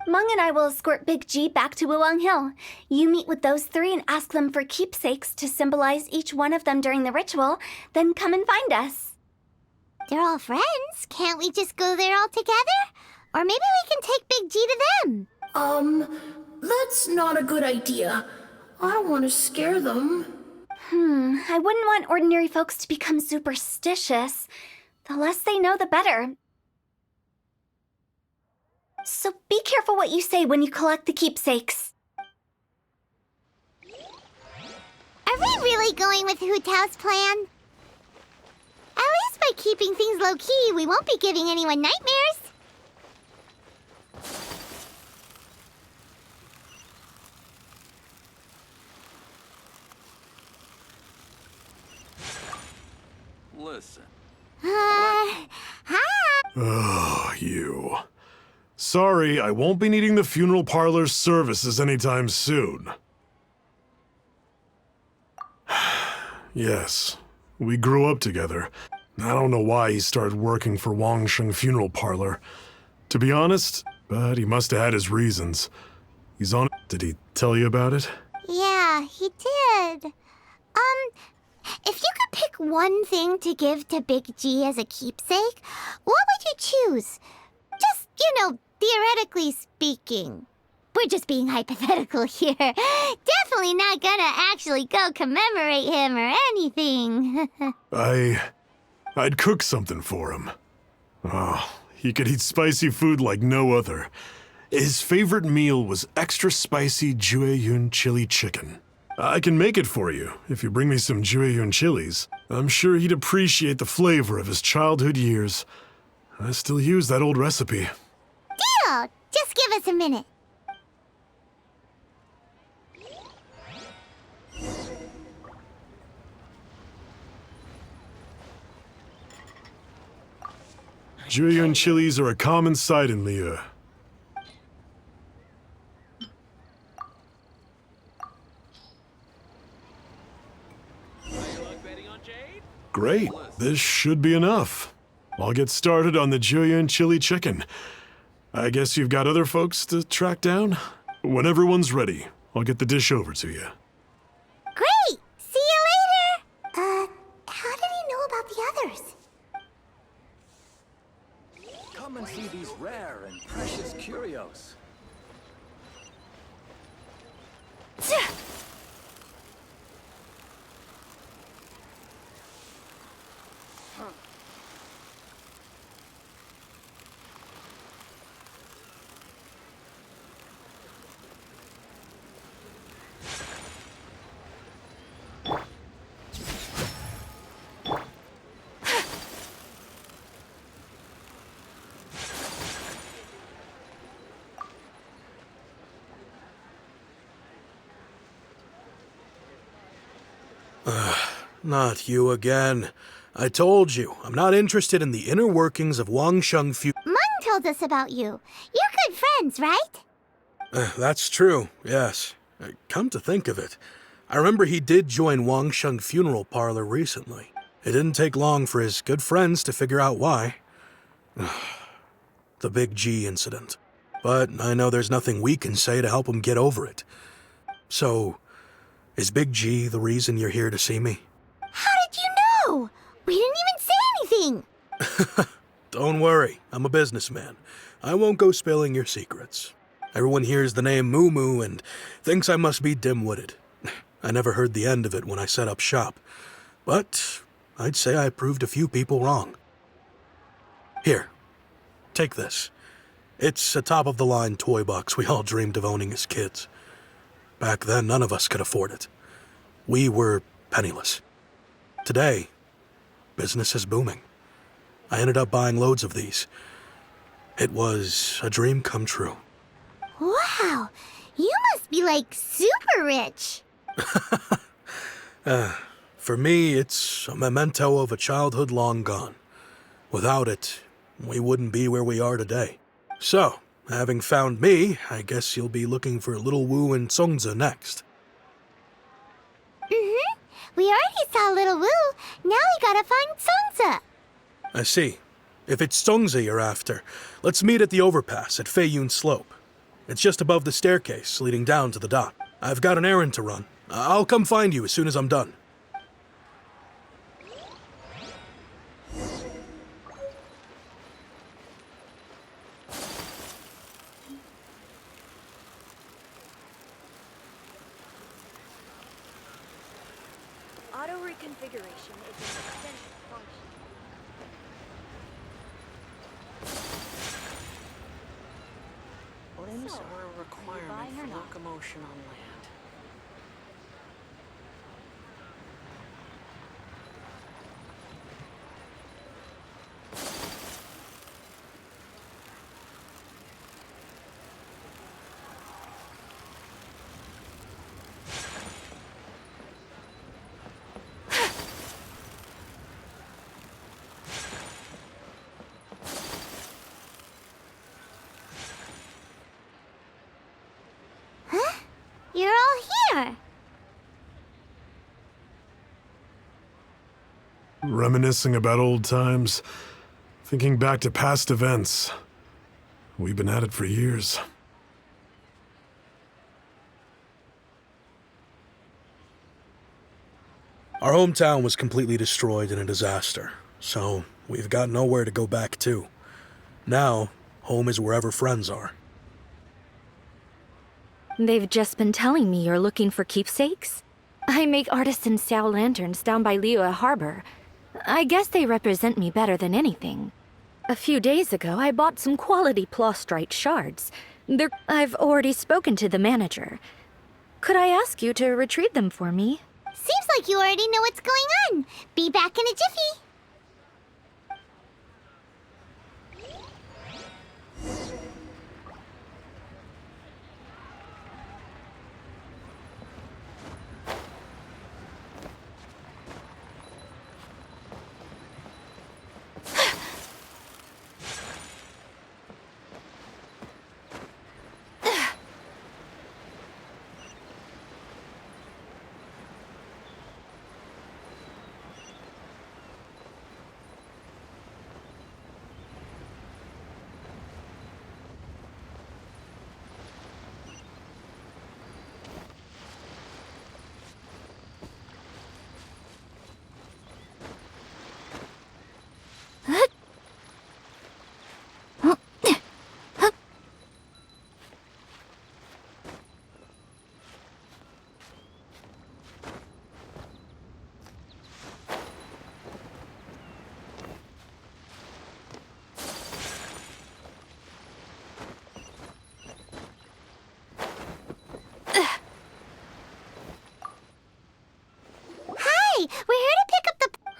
Meng and I will escort Big G back to Wuwang Hill. You meet with those three and ask them for keepsakes to symbolize each one of them during the ritual, then come and find us. They're all friends. Can't we just go there all together? Or maybe we can take Big G to them. That's not a good idea. I don't want to scare them. I wouldn't want ordinary folks to become superstitious. The less they know, the better. So be careful what you say when you collect the keepsakes. Are we really going with Hu Tao's plan? At least by keeping things low-key, we won't be giving anyone nightmares. Listen. Hi. Oh, you. Sorry, I won't be needing the funeral parlor's services anytime soon. Yes, we grew up together. I don't know why he started working for Wangsheng Funeral Parlor. To be honest, but he must have had his reasons. He's on... Did he tell you about it? Yeah, he did. If you could pick one thing to give to Big G as a keepsake, what would you choose? Just, theoretically speaking. We're just being hypothetical here. Definitely not gonna actually go commemorate him or anything. I'd cook something for him. Oh, he could eat spicy food like no other. His favorite meal was extra spicy Jueyun chili chicken. I can make it for you if you bring me some Jueyun chilies. I'm sure he'd appreciate the flavor of his childhood years. I still use that old recipe. Deal! Just give us a minute. Jueyun chilies are a common sight in Liyue. Great. This should be enough. I'll get started on the Jueyun chili chicken. I guess you've got other folks to track down? When everyone's ready, I'll get the dish over to you. Great! See you later! How did he know about the others? Come and see these rare and precious curios. Not you again. I told you, I'm not interested in the inner workings of Wangsheng Fu. Meng told us about you. You're good friends, right? That's true, yes. Come to think of it, I remember he did join Wangsheng Funeral Parlor recently. It didn't take long for his good friends to figure out why. The Big G incident. But I know there's nothing we can say to help him get over it. So, is Big G the reason you're here to see me? How did you know? We didn't even say anything. Don't worry, I'm a businessman. I won't go spilling your secrets. Everyone hears the name Moo Moo and thinks I must be dim-witted. I never heard the end of it when I set up shop. But I'd say I proved a few people wrong. Here, take this. It's a top-of-the-line toy box we all dreamed of owning as kids. Back then, none of us could afford it. We were penniless. Today, business is booming. I ended up buying loads of these. It was a dream come true. Wow, you must be like super rich. For me, it's a memento of a childhood long gone. Without it, we wouldn't be where we are today. So, having found me, I guess you'll be looking for Little Wu and Songza next. Mm-hmm. We already saw Little Wu. Now we gotta find Songza. I see. If it's Songza you're after, let's meet at the overpass at Feiyun Slope. It's just above the staircase leading down to the dock. I've got an errand to run. I'll come find you as soon as I'm done. Auto reconfiguration is an essential function. Limbs So, are a are you requirement buying or for not? locomotion on land. You're all here. Reminiscing about old times, thinking back to past events. We've been at it for years. Our hometown was completely destroyed in a disaster, so we've got nowhere to go back to. Now, home is wherever friends are. They've just been telling me you're looking for keepsakes. I make artisan Sao lanterns down by Liyue Harbor. I guess they represent me better than anything. A few days ago, I bought some quality Plostrite shards. I've already spoken to the manager. Could I ask you to retrieve them for me? Seems like you already know what's going on. Be back in a jiffy.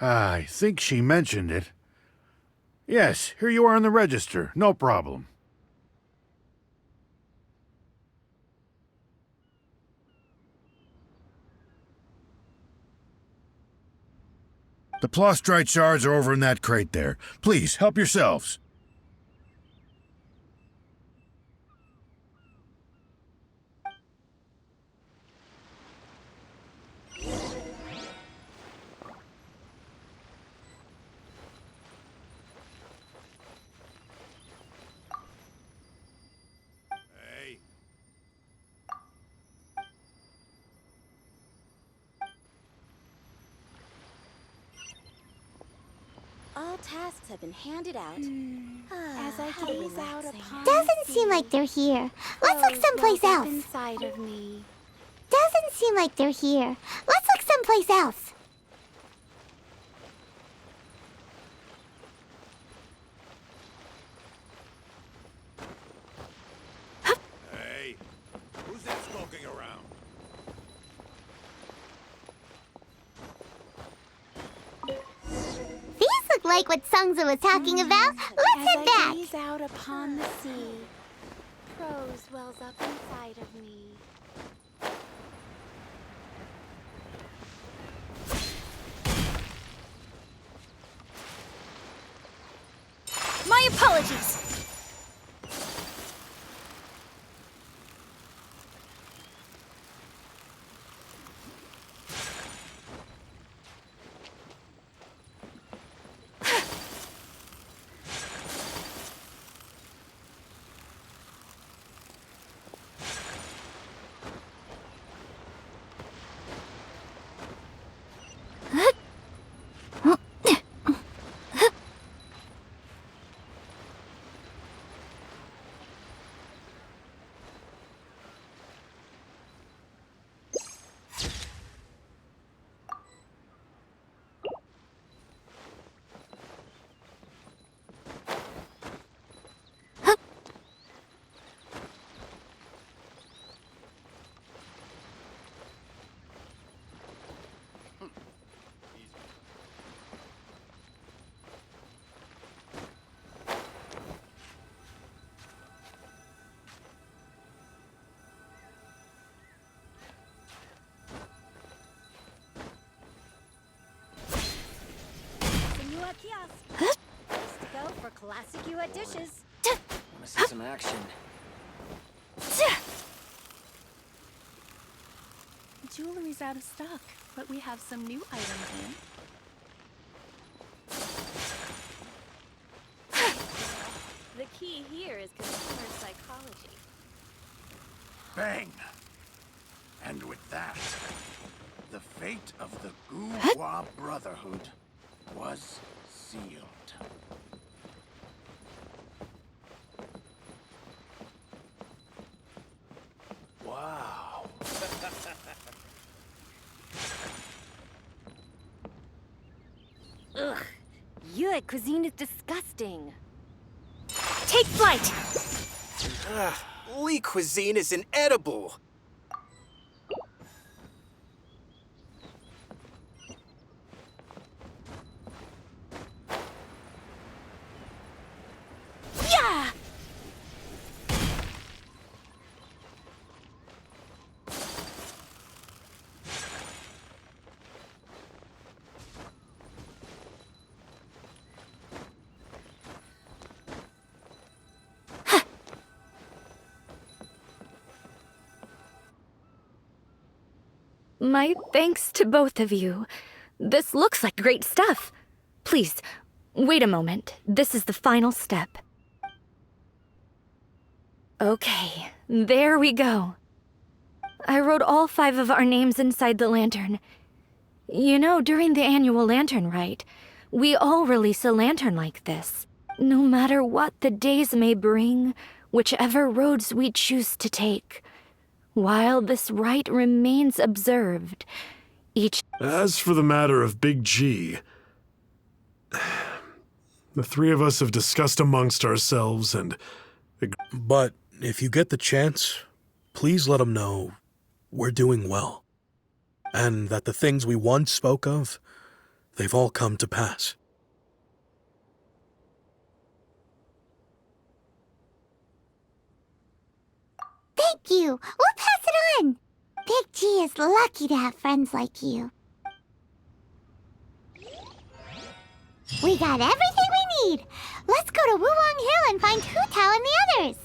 I think she mentioned it. Yes, here you are on the register. No problem. The Plostrite shards are over in that crate there. Please, help yourselves. All tasks have been handed out. As I gaze out upon Doesn't seem like they're here. Let's look someplace else. inside of me. Doesn't seem like they're here. Let's look someplace else. Hey, who's that smoking around? These look like what Sungza was talking about. Let's head back. Gaze out upon the sea. Prose wells up inside of me. My apologies! Senua Kiosk. Place to go for classic Yua dishes. Wanna see some action? Jewelry's out of stock, but we have some new items in. The key here is consumer psychology. Bang! And with that, the fate of the Guhua Brotherhood was sealed. Wow. Ugh. Yua cuisine is disgusting. Take flight! Lee cuisine is inedible. Yeah! My thanks to both of you. This looks like great stuff. Please, wait a moment. This is the final step. Okay, there we go. I wrote all 5 of our names inside the lantern. You know, during the annual lantern rite, we all release a lantern like this. No matter what the days may bring, whichever roads we choose to take. While this rite remains observed, each... As for the matter of Big G, the 3 of us have discussed amongst ourselves and... But if you get the chance, please let him know we're doing well. And that the things we once spoke of, they've all come to pass. Thank you. We'll pass it on. Big G is lucky to have friends like you. We got everything we need. Let's go to Wuwang Hill and find Hu Tao and the others.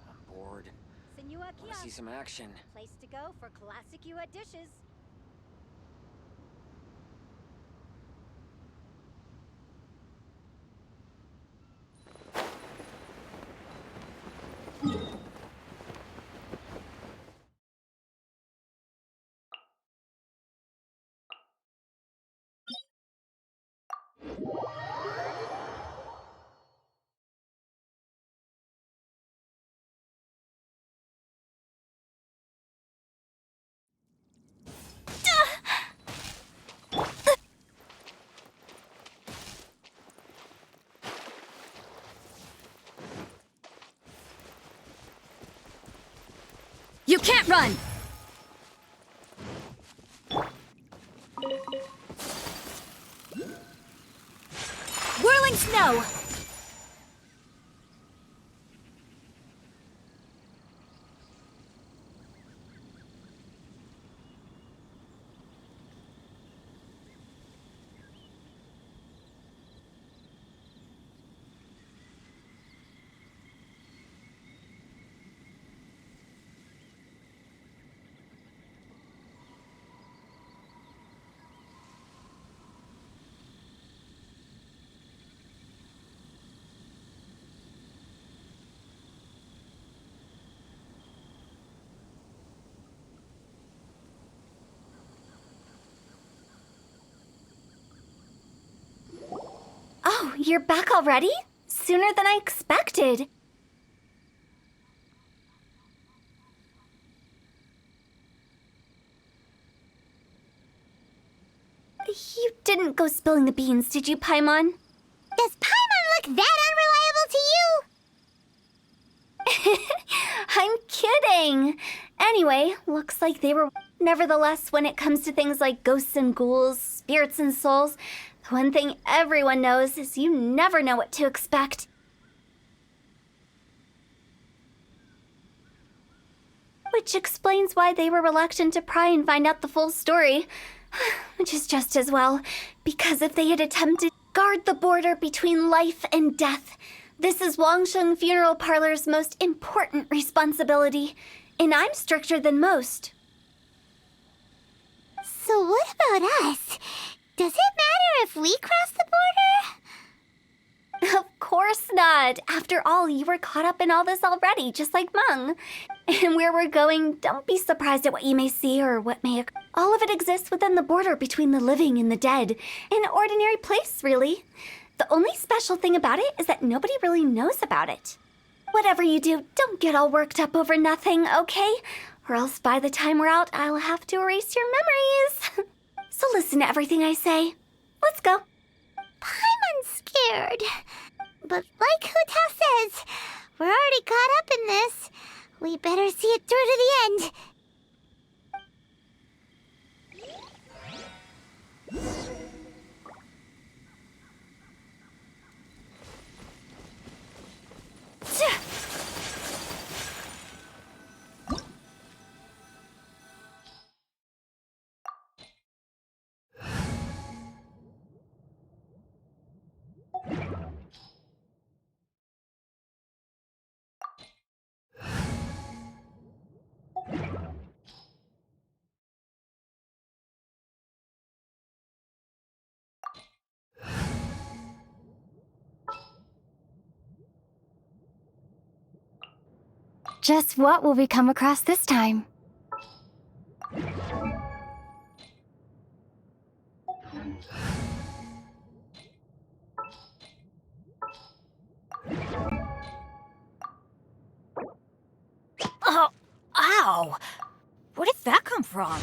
I'm bored. Senua Wanna Kiosk. see some action. Place to go for classic Yua dishes. You can't run! Whirling snow! Oh, you're back already? Sooner than I expected. You didn't go spilling the beans, did you, Paimon? Does Paimon look that unreliable to you? I'm kidding. Anyway, looks like they were. Nevertheless, when it comes to things like ghosts and ghouls, spirits and souls, the one thing everyone knows is you never know what to expect. Which explains why they were reluctant to pry and find out the full story. Which is just as well, because if they had attempted to guard the border between life and death, this is Wangsheng Funeral Parlor's most important responsibility, and I'm stricter than most. So what about us? Does it matter if we cross the border? Of course not. After all, you were caught up in all this already, just like Meng. And where we're going, don't be surprised at what you may see or what may occur. All of it exists within the border between the living and the dead. An ordinary place, really. The only special thing about it is that nobody really knows about it. Whatever you do, don't get all worked up over nothing, okay? Or else by the time we're out, I'll have to erase your memories. So listen to everything I say. Let's go. Paimon's scared. But like Hu Tao says, we're already caught up in this. We better see it through to the end. Just what will we come across this time? Oh, ow! Where did that come from?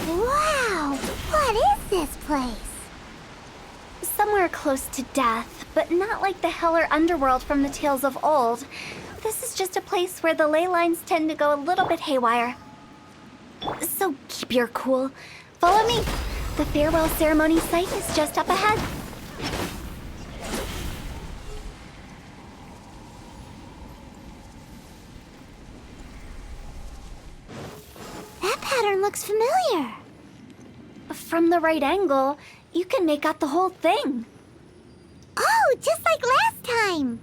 Wow, what is this place? Somewhere close to death, but not like the hell or underworld from the tales of old. This is just a place where the ley lines tend to go a little bit haywire. So keep your cool. Follow me. The farewell ceremony site is just up ahead. That pattern looks familiar. From the right angle, you can make out the whole thing. Oh, just like last time.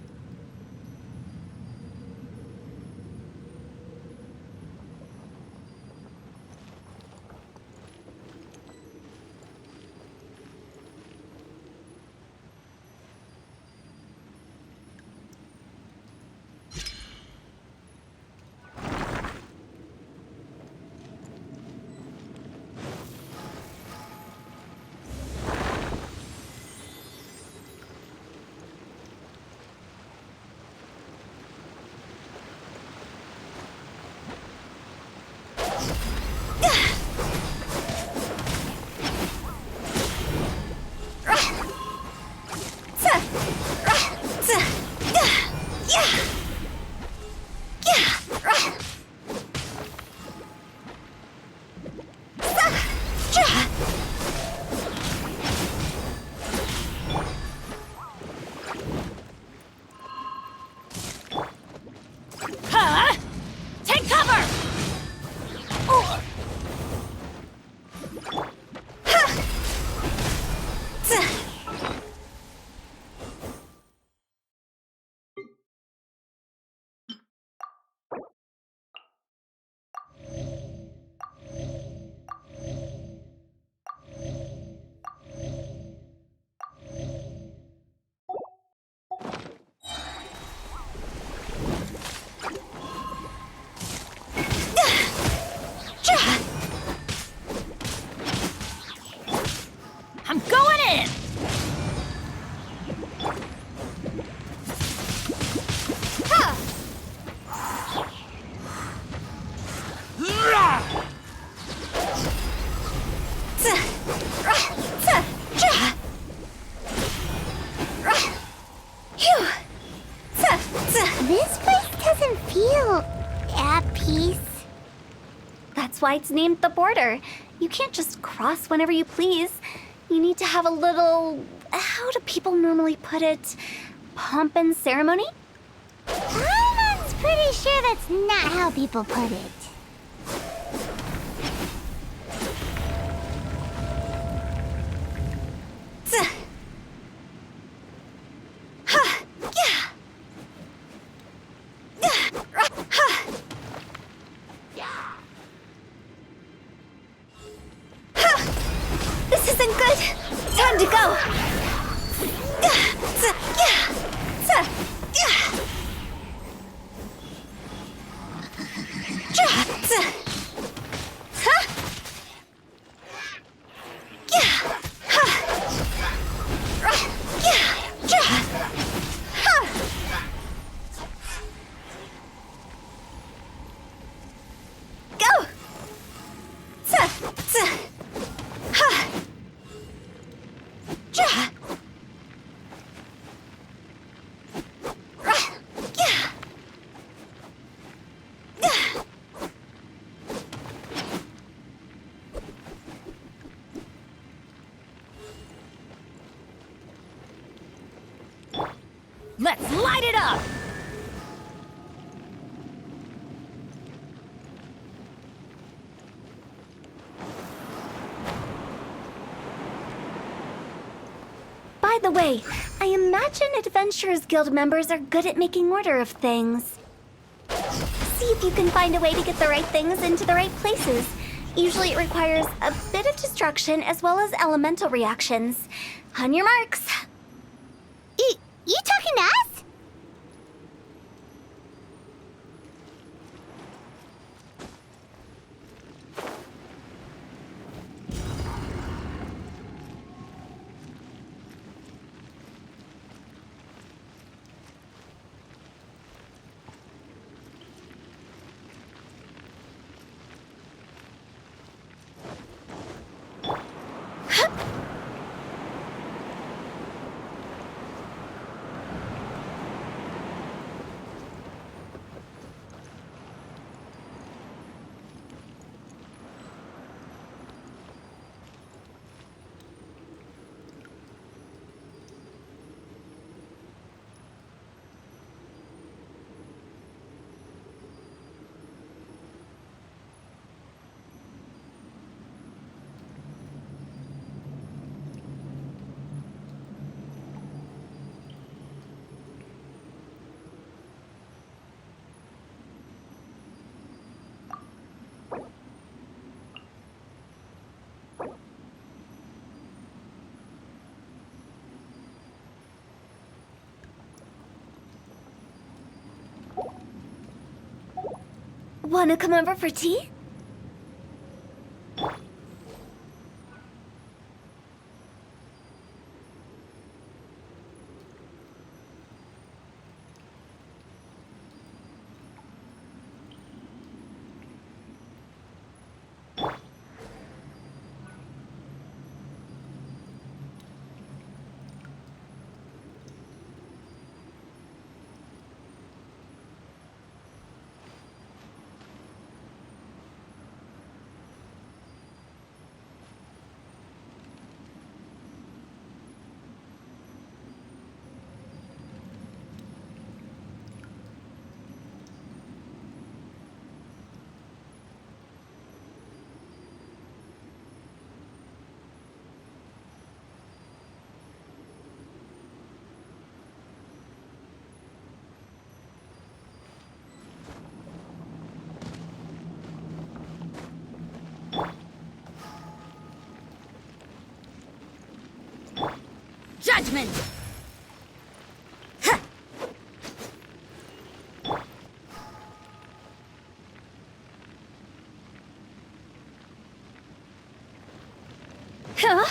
Take cover! I'm going in! This place doesn't feel at peace. That's why it's named the border. You can't just cross whenever you please. You need to have a little... how do people normally put it? Pomp and ceremony? I'm pretty sure that's not how people put it. This isn't good. Time to go. Go. Let's light it up! By the way, I imagine Adventurers Guild members are good at making order of things. See if you can find a way to get the right things into the right places. Usually it requires a bit of destruction as well as elemental reactions. On your marks. You talking to us? Wanna come over for tea? Judgment! Huh? Phew.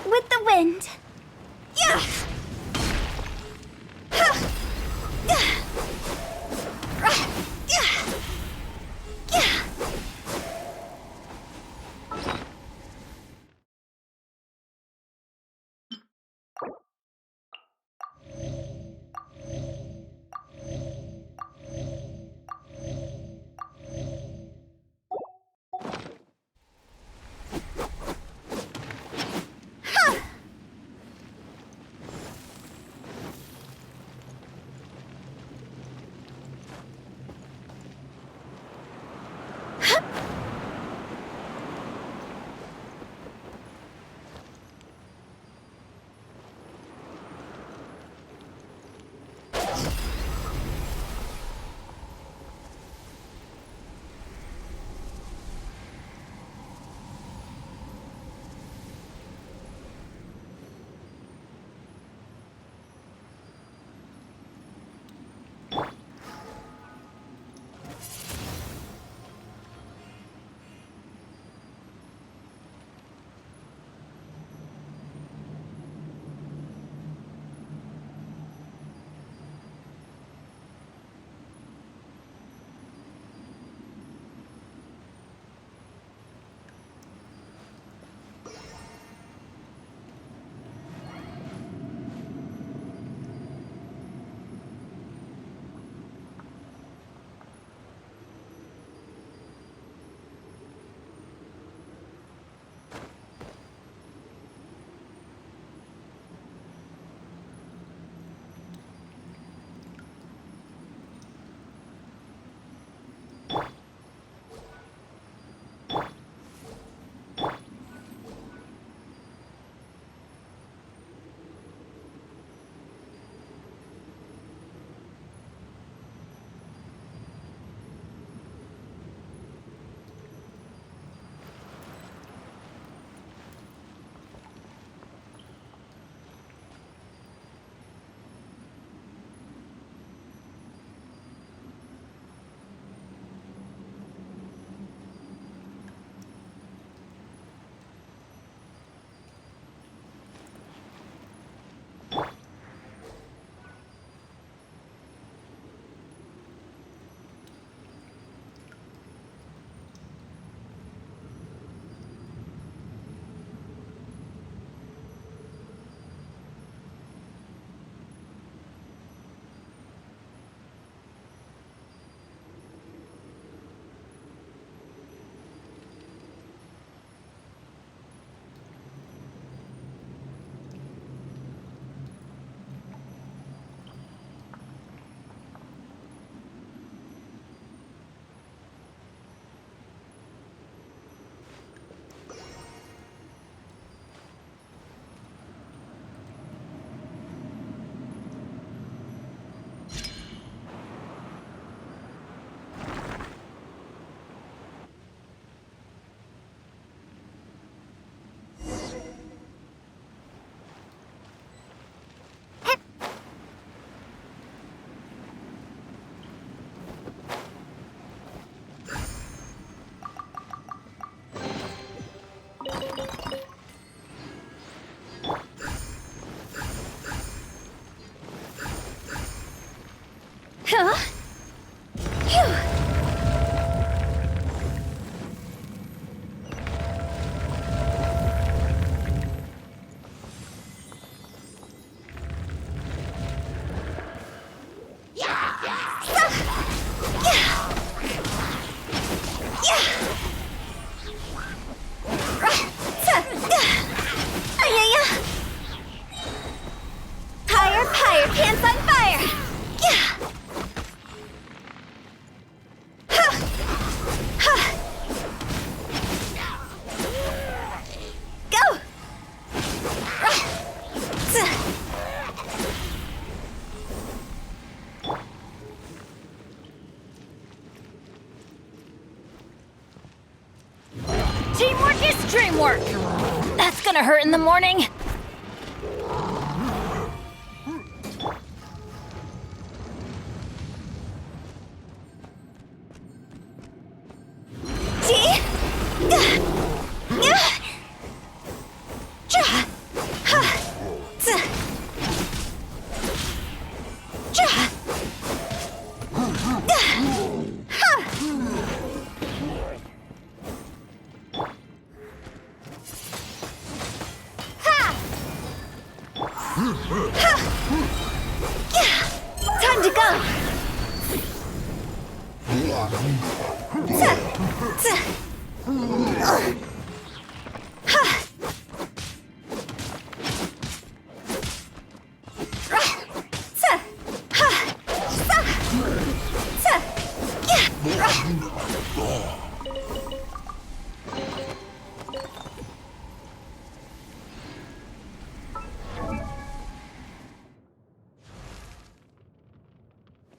With the wind. Yeah. His dream work! That's gonna hurt in the morning. Time to go!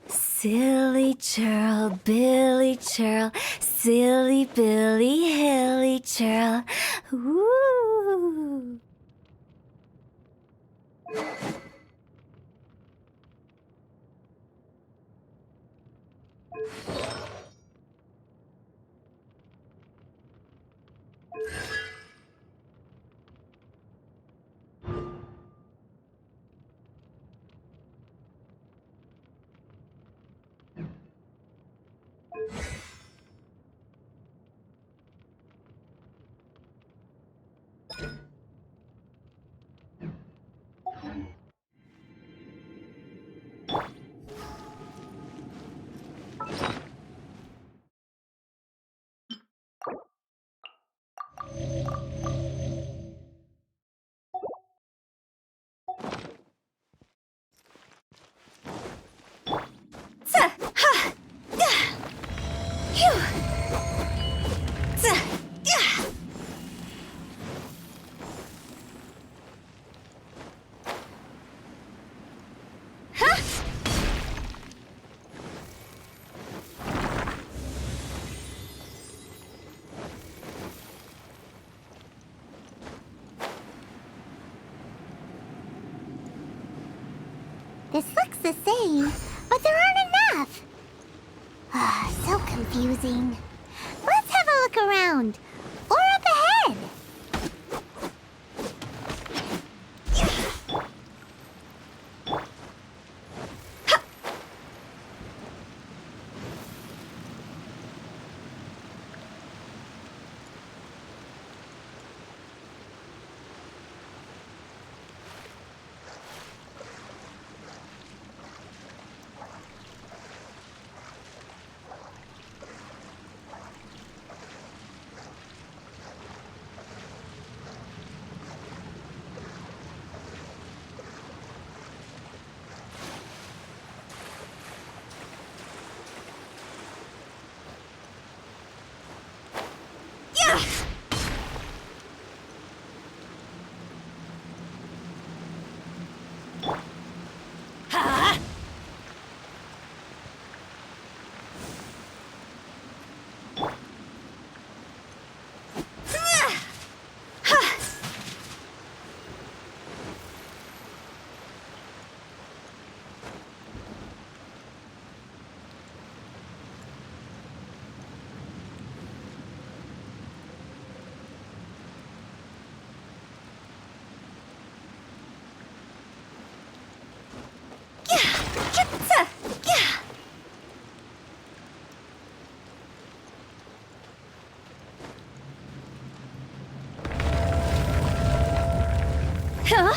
Silly churl, Billy churl, silly Billy, hilly churl. Ooh. This looks the same, but there aren't enough. So confusing. Let's have a look around. Or up ahead. Huh?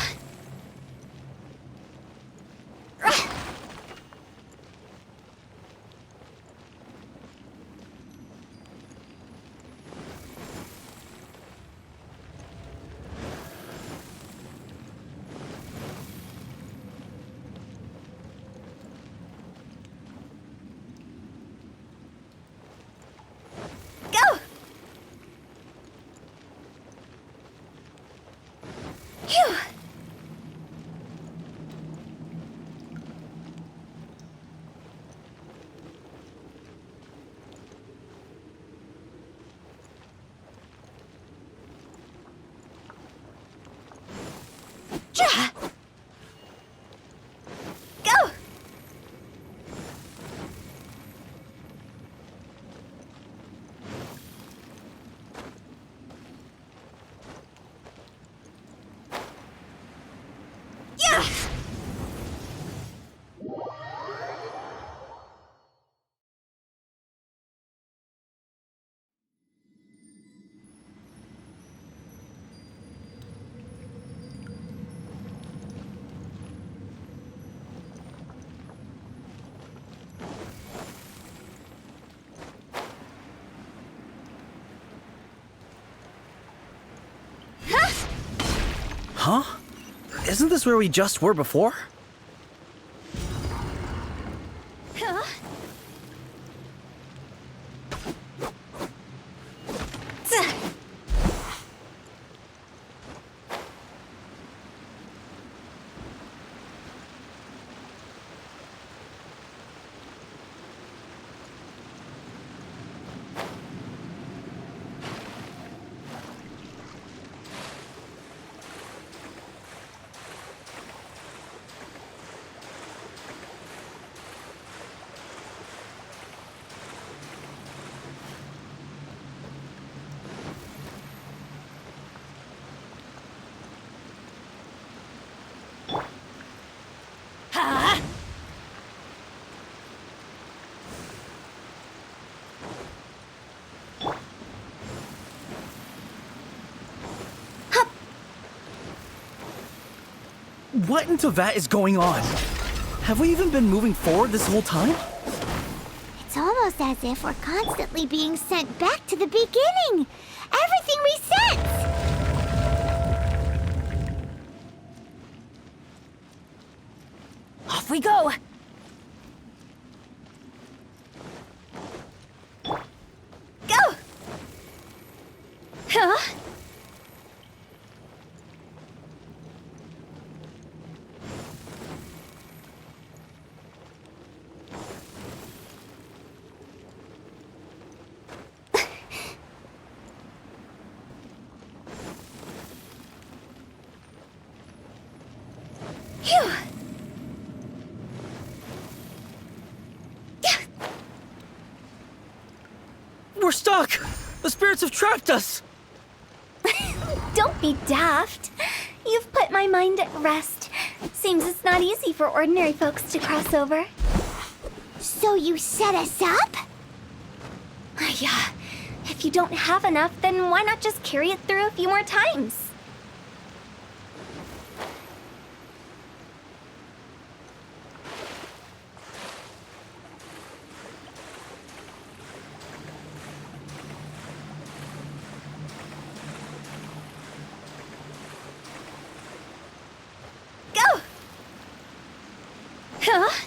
Go! Phew! Ja! Go! Yeah! Huh? Isn't this where we just were before? Huh? What in Tevat is going on? Have we even been moving forward this whole time? It's almost as if we're constantly being sent back to the beginning. Everything resets. Off we go! Go! Huh? Phew! We're stuck! The spirits have trapped us! Don't be daft. You've put my mind at rest. Seems it's not easy for ordinary folks to cross over. So you set us up? Yeah. If you don't have enough, then why not just carry it through a few more times? Go! Huh?